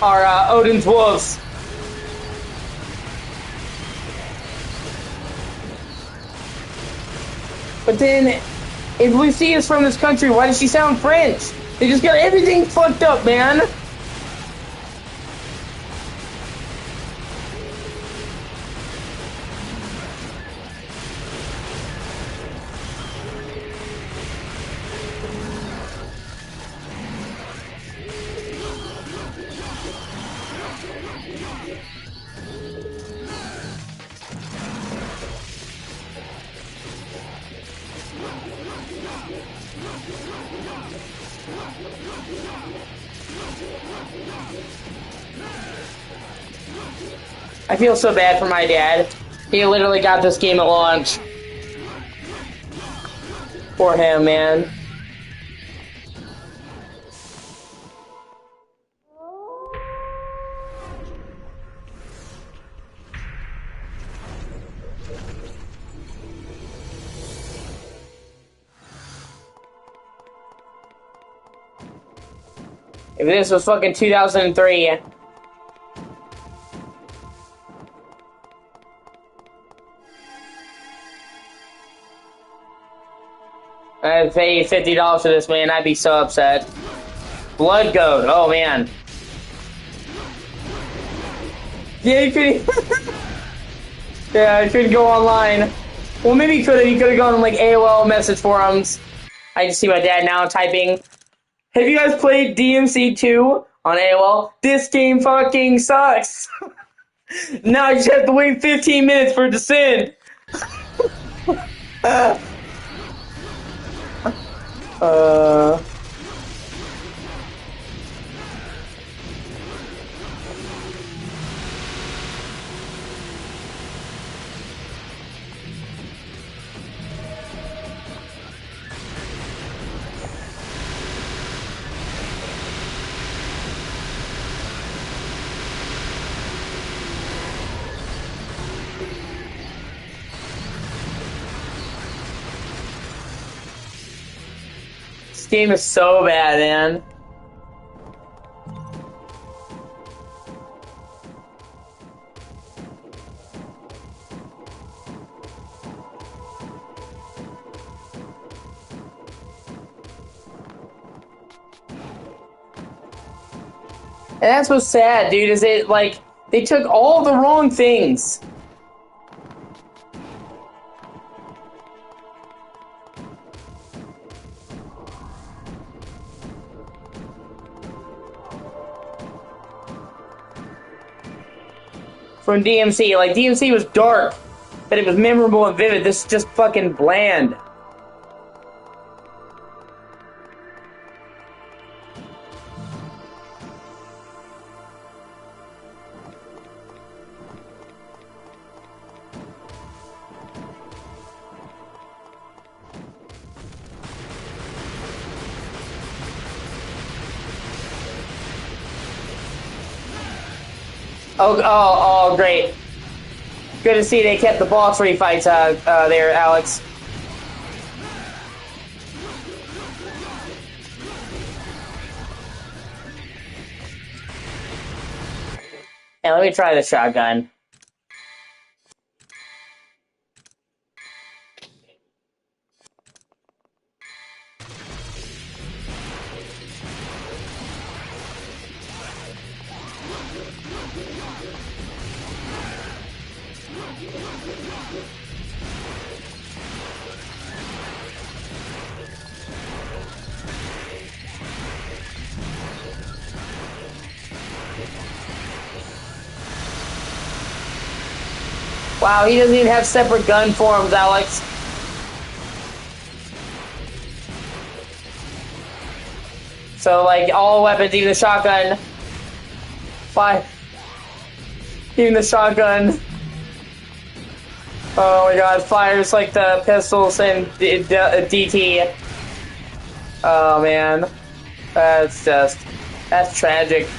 are Odin's wolves. But then, if Lucy is from this country, why does she sound French? They just got everything fucked up, man. I feel so bad for my dad. He literally got this game at launch. Poor him, man. If this was fucking 2003... I'd pay $50 for this, man. I'd be so upset. Blood Goat. Oh, man. Yeah, you could... yeah, I couldn't go online. Well, maybe you could have. You could have gone on, like, AOL message forums. I just see my dad now typing. Have you guys played DMC 2 on AOL? This game fucking sucks. Now you just have to wait 15 minutes for it to send. This game is so bad, man. And that's what's sad, dude, is it, like, they took all the wrong things. From DMC. Like, DMC was dark, but it was memorable and vivid. This is just fucking bland. Oh, great. Good to see they kept the boss fights there, Alex. And let me try the shotgun. Wow, he doesn't even have separate gun forms, Alex. So, like, all weapons, even the shotgun. Fire. Even the shotgun. Oh my god, fires like the pistols and DT. Oh man. That's tragic.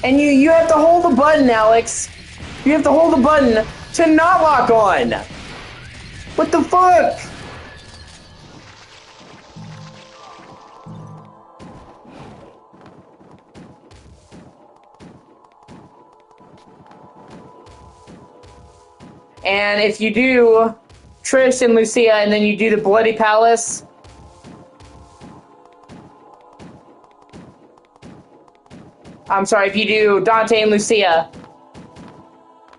And you have to hold the button, Alex. You have to hold the button to not lock on. What the fuck? And if you do Trish and Lucia, and then you do the Bloody Palace, I'm sorry, if you do Dante and Lucia,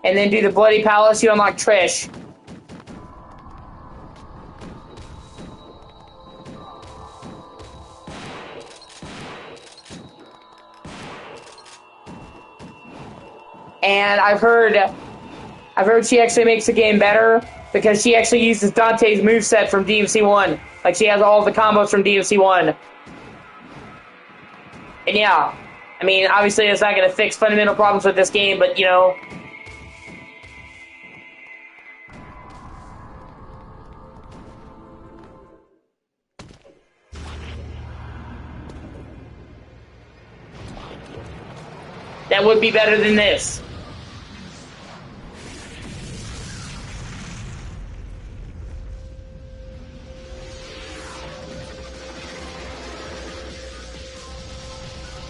and then do the Bloody Palace, you unlock Trish. And I've heard she actually makes the game better because she actually uses Dante's moveset from DMC 1. Like, she has all the combos from DMC 1. And yeah, I mean, obviously it's not going to fix fundamental problems with this game, but, you know... that would be better than this.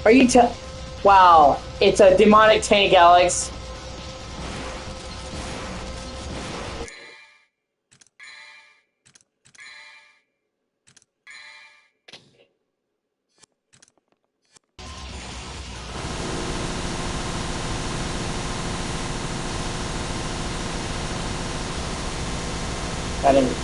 Are you wow, it's a demonic tank, Alex. I didn't...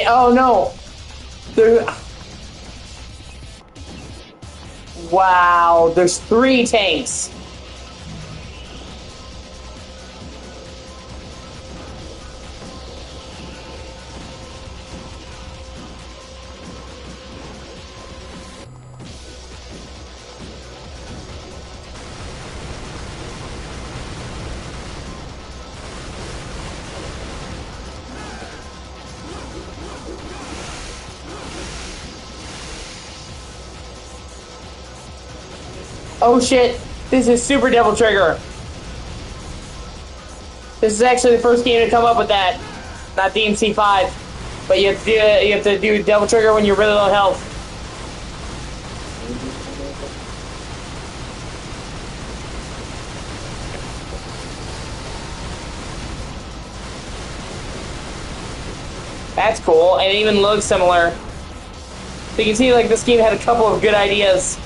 oh no! Wow, there's 3 tanks. Oh shit, this is Super Devil Trigger. This is actually the first game to come up with that. Not DMC 5. But you have to do Devil Trigger when you're really low health. That's cool, and it even looks similar. So you can see, like, this game had a couple of good ideas.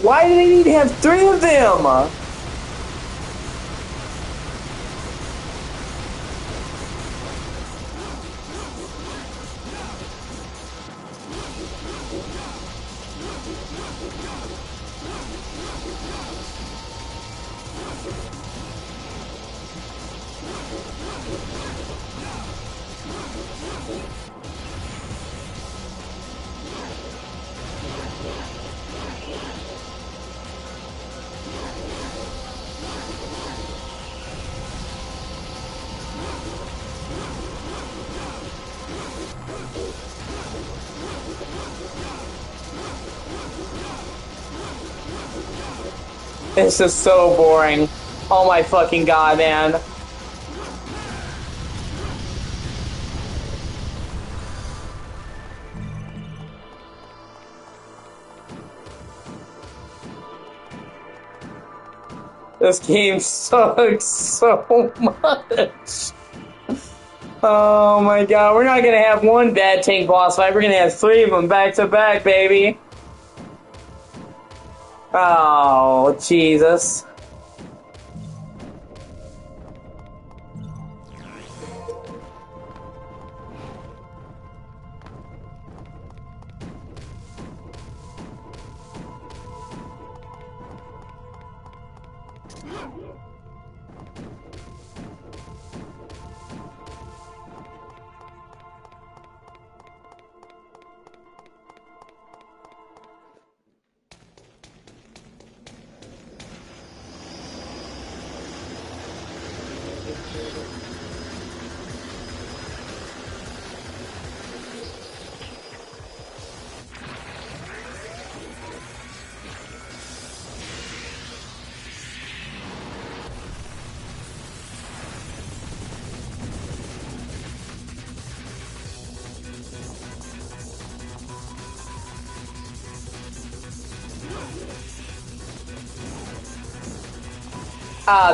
Why do they need to have 3 of them? This is so boring. Oh my fucking god, man. This game sucks so much. Oh my god, we're not gonna have one bad tank boss fight, we're gonna have 3 of them back to back, baby. Oh, Jesus.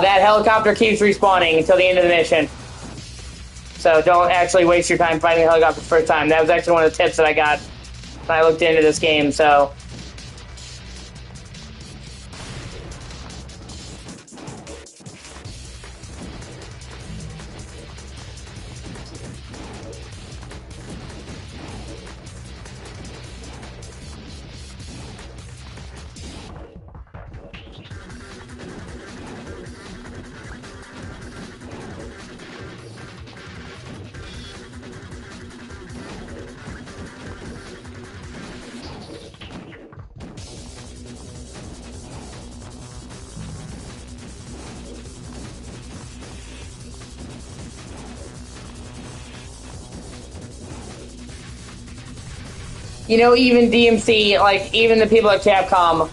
That helicopter keeps respawning until the end of the mission. So don't actually waste your time fighting a helicopter the first time. That was actually one of the tips that I got when I looked into this game, so... You know, even DMC, like, even the people at Capcom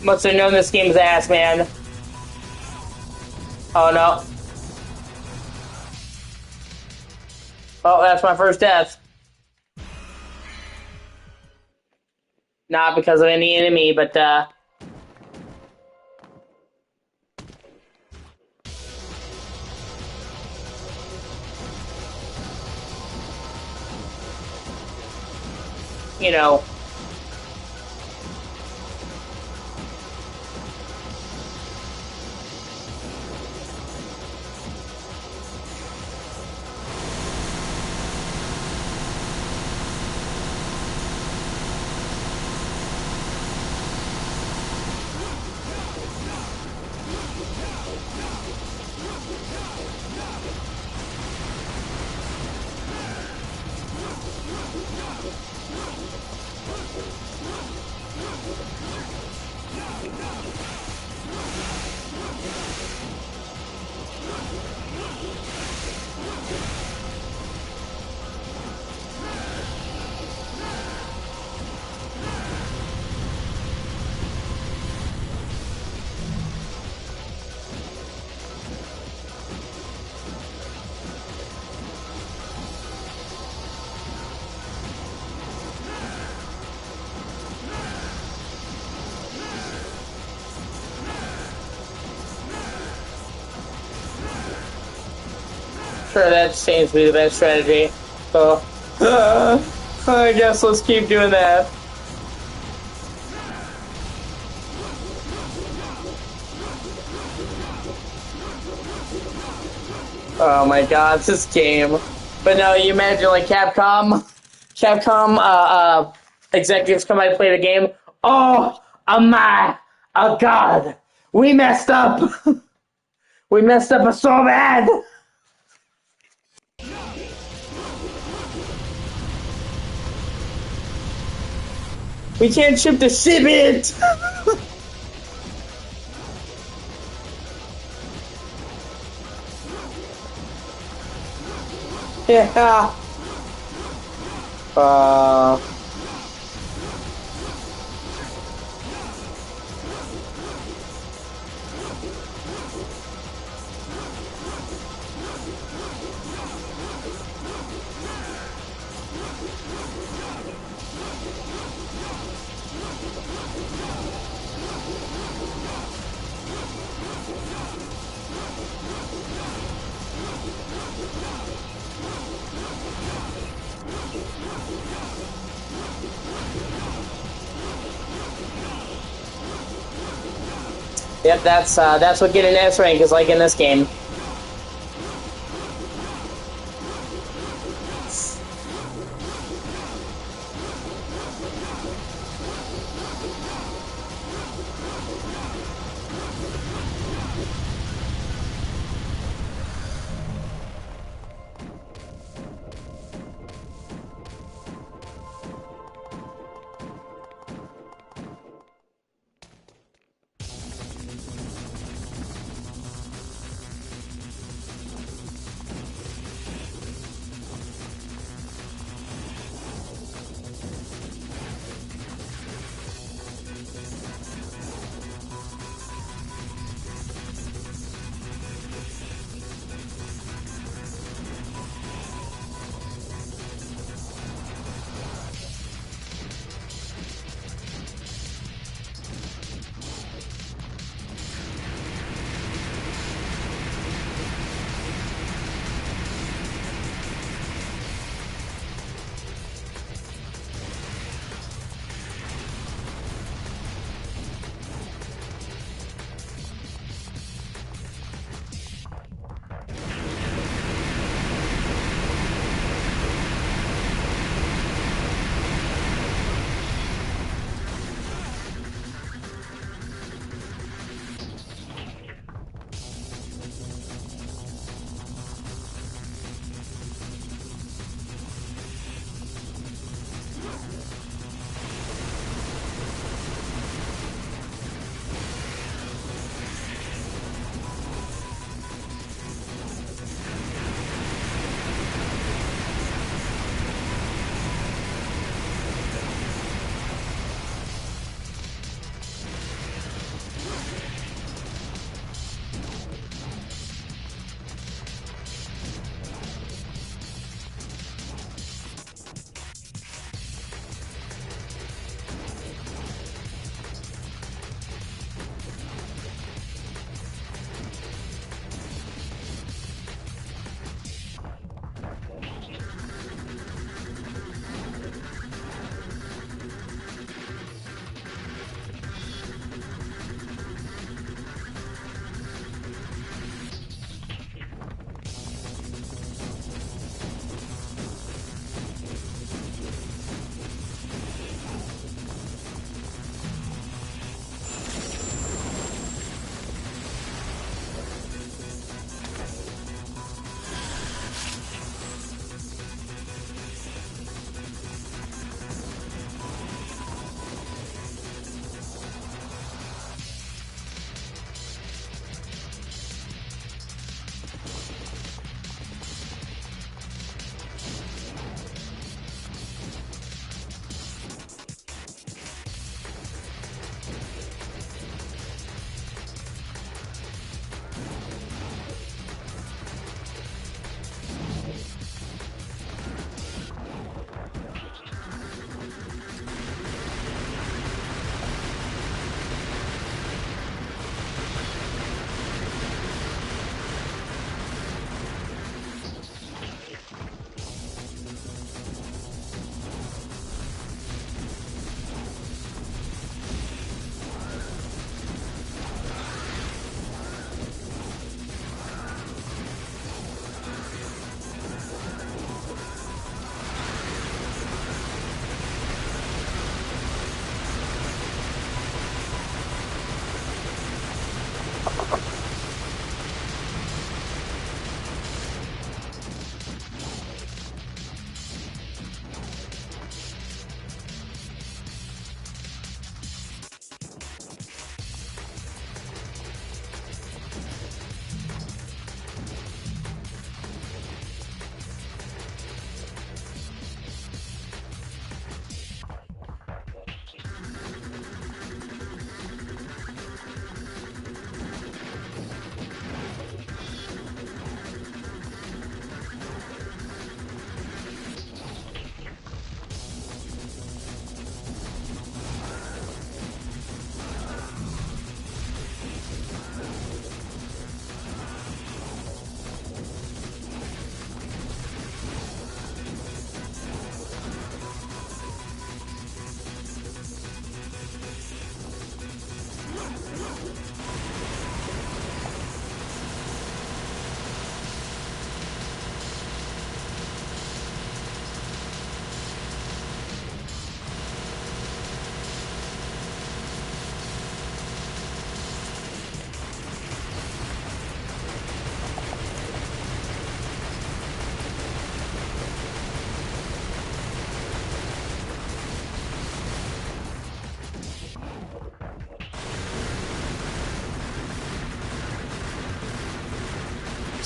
must have known this game's ass, man. Oh, no. Oh, that's my first death. Not because of any enemy, but, you know. Sure, that seems to be the best strategy. So, I guess let's keep doing that. Oh my god, this game. But no, you imagine like Capcom executives come out to play the game. Oh god, we messed up. We messed up so bad. We can't ship the shipment! Yeah. Yep, that's what getting S rank is like in this game.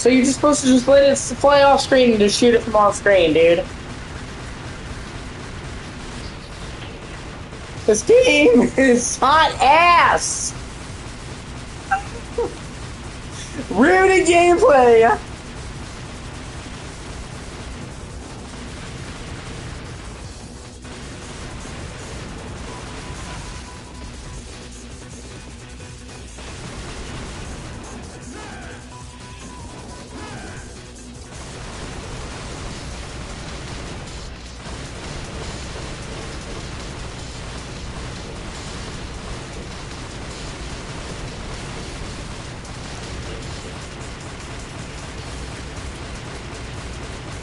So you're just supposed to just let it fly off screen and just shoot it from off screen, dude. This game is hot ass! Rooted gameplay!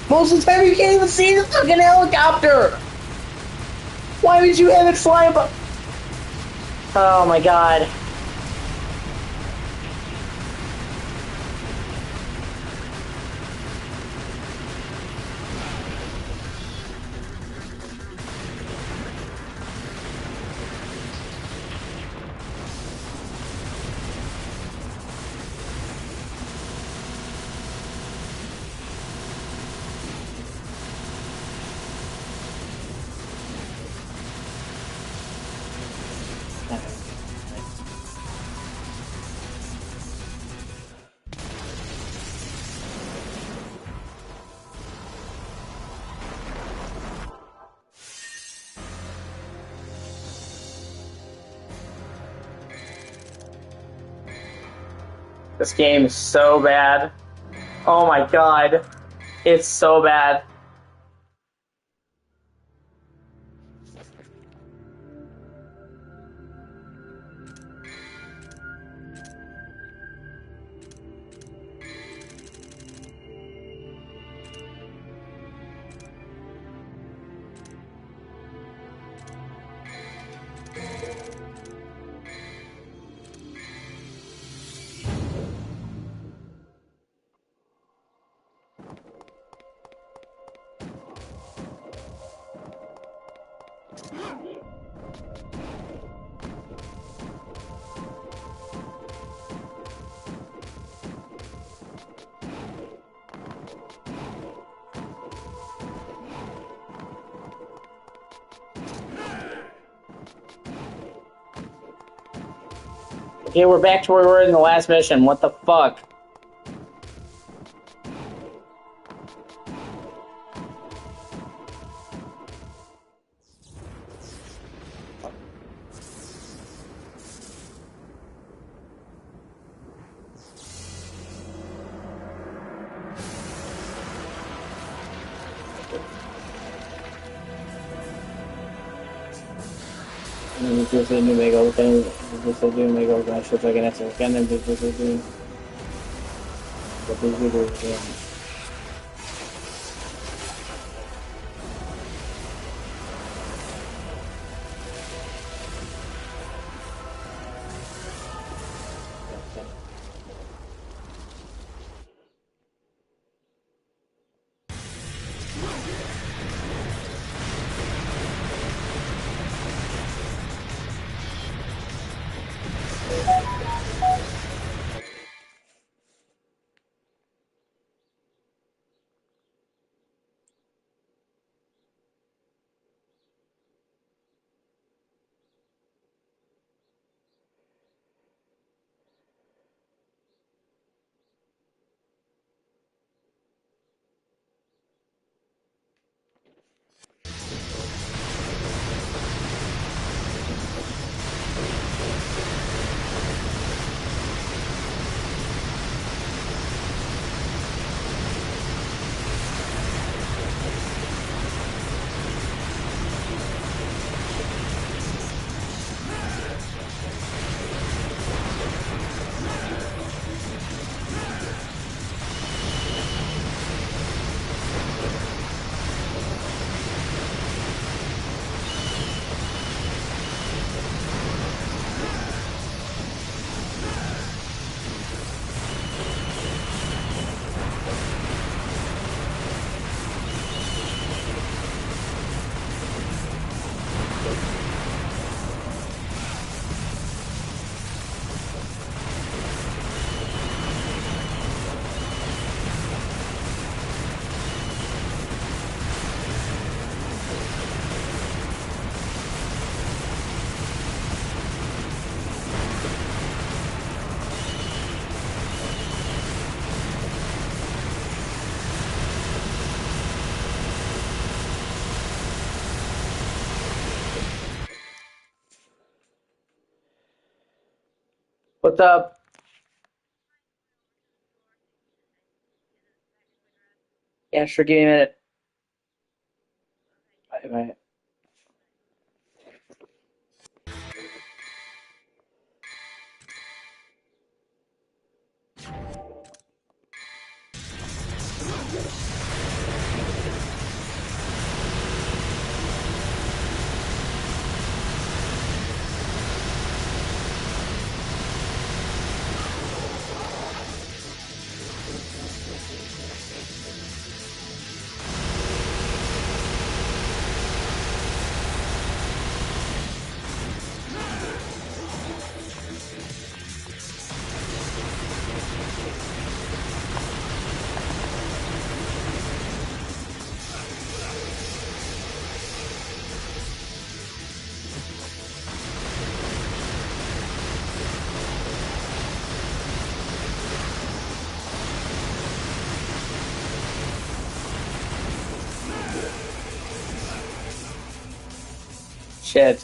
Most of the time you can't even see the fucking helicopter! Why would you have it fly above? Oh my god. This game is so bad. Oh my god. It's so bad. Okay, we're back to where we were in the last mission. What the fuck? Yo soy un mega botón, yo soy un mega botón, yo soy que canal de yo soy un What's up? Yeah, sure, give me a minute. Bye. Shit.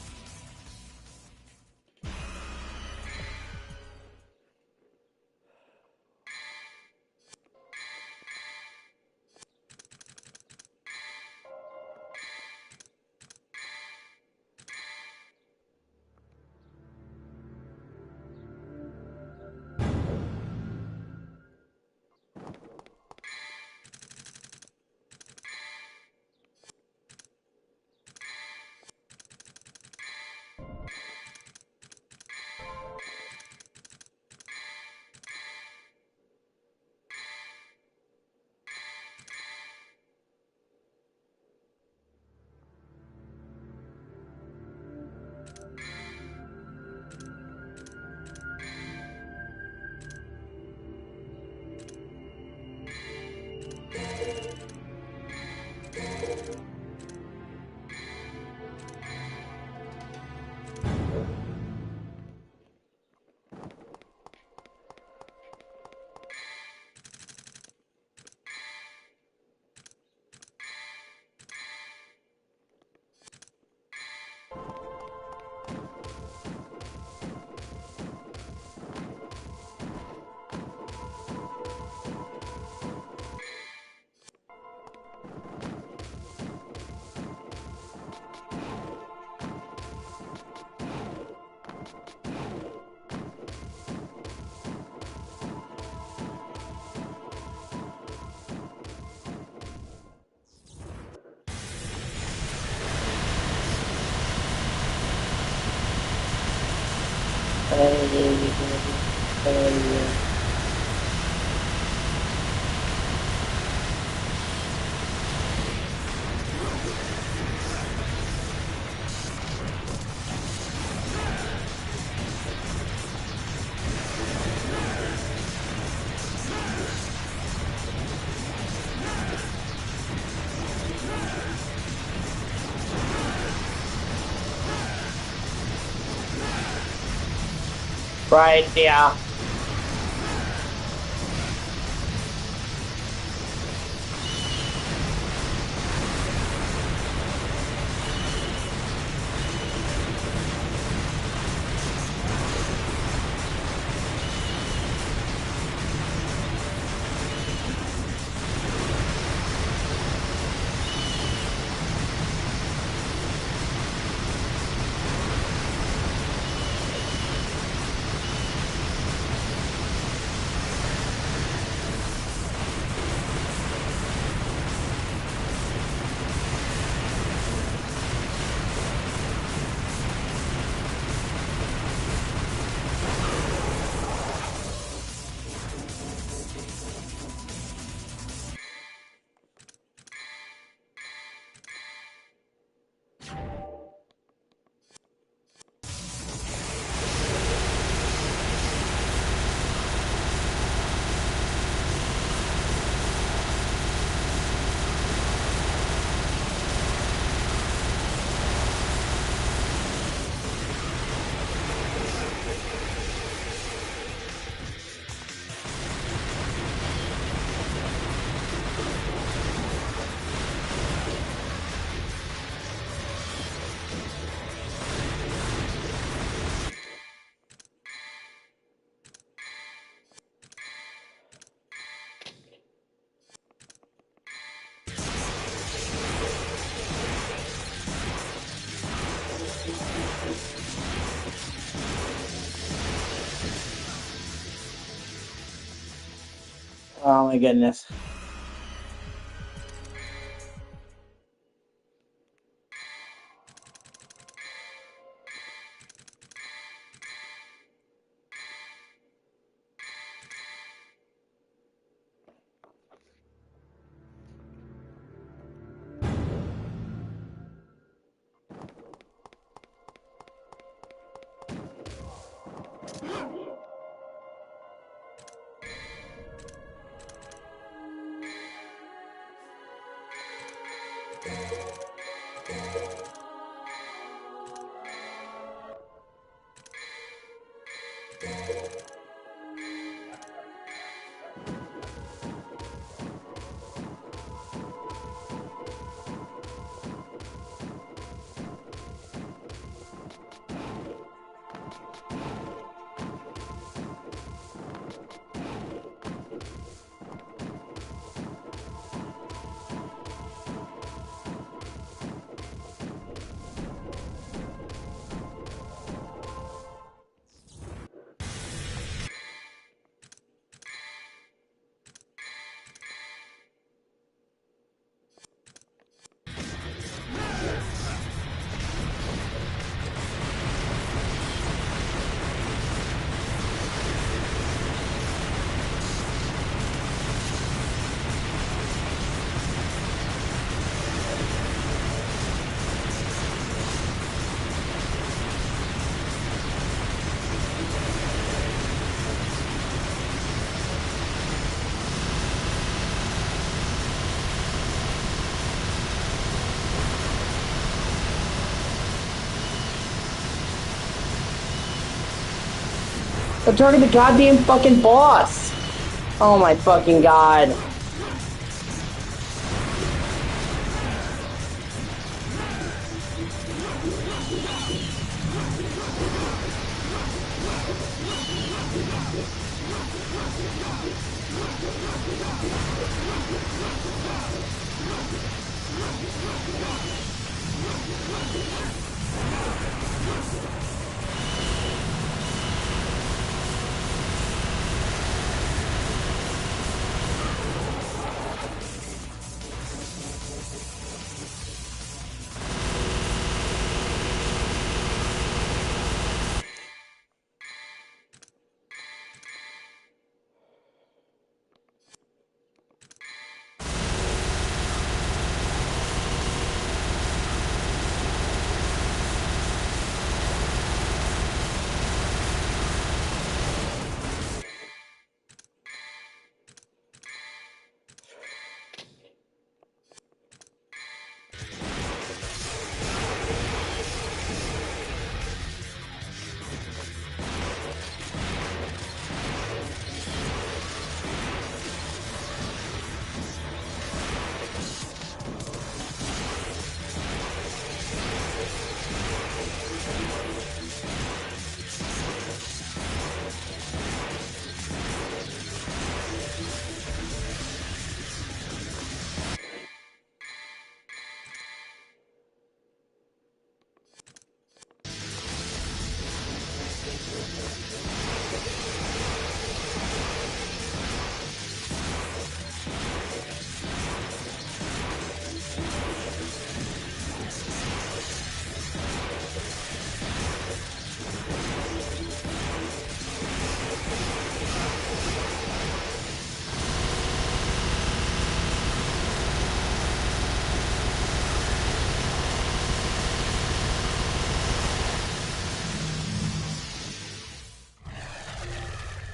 Right, yeah. Oh my goodness. I'm targeting the goddamn fucking boss! Oh my fucking god.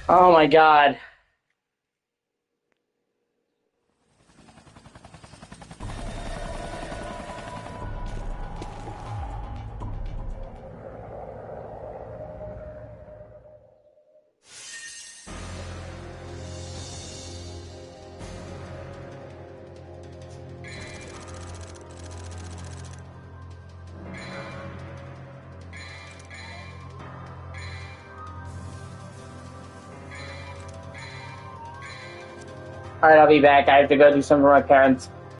Oh my god. Alright, I'll be back. I have to go do something for my parents.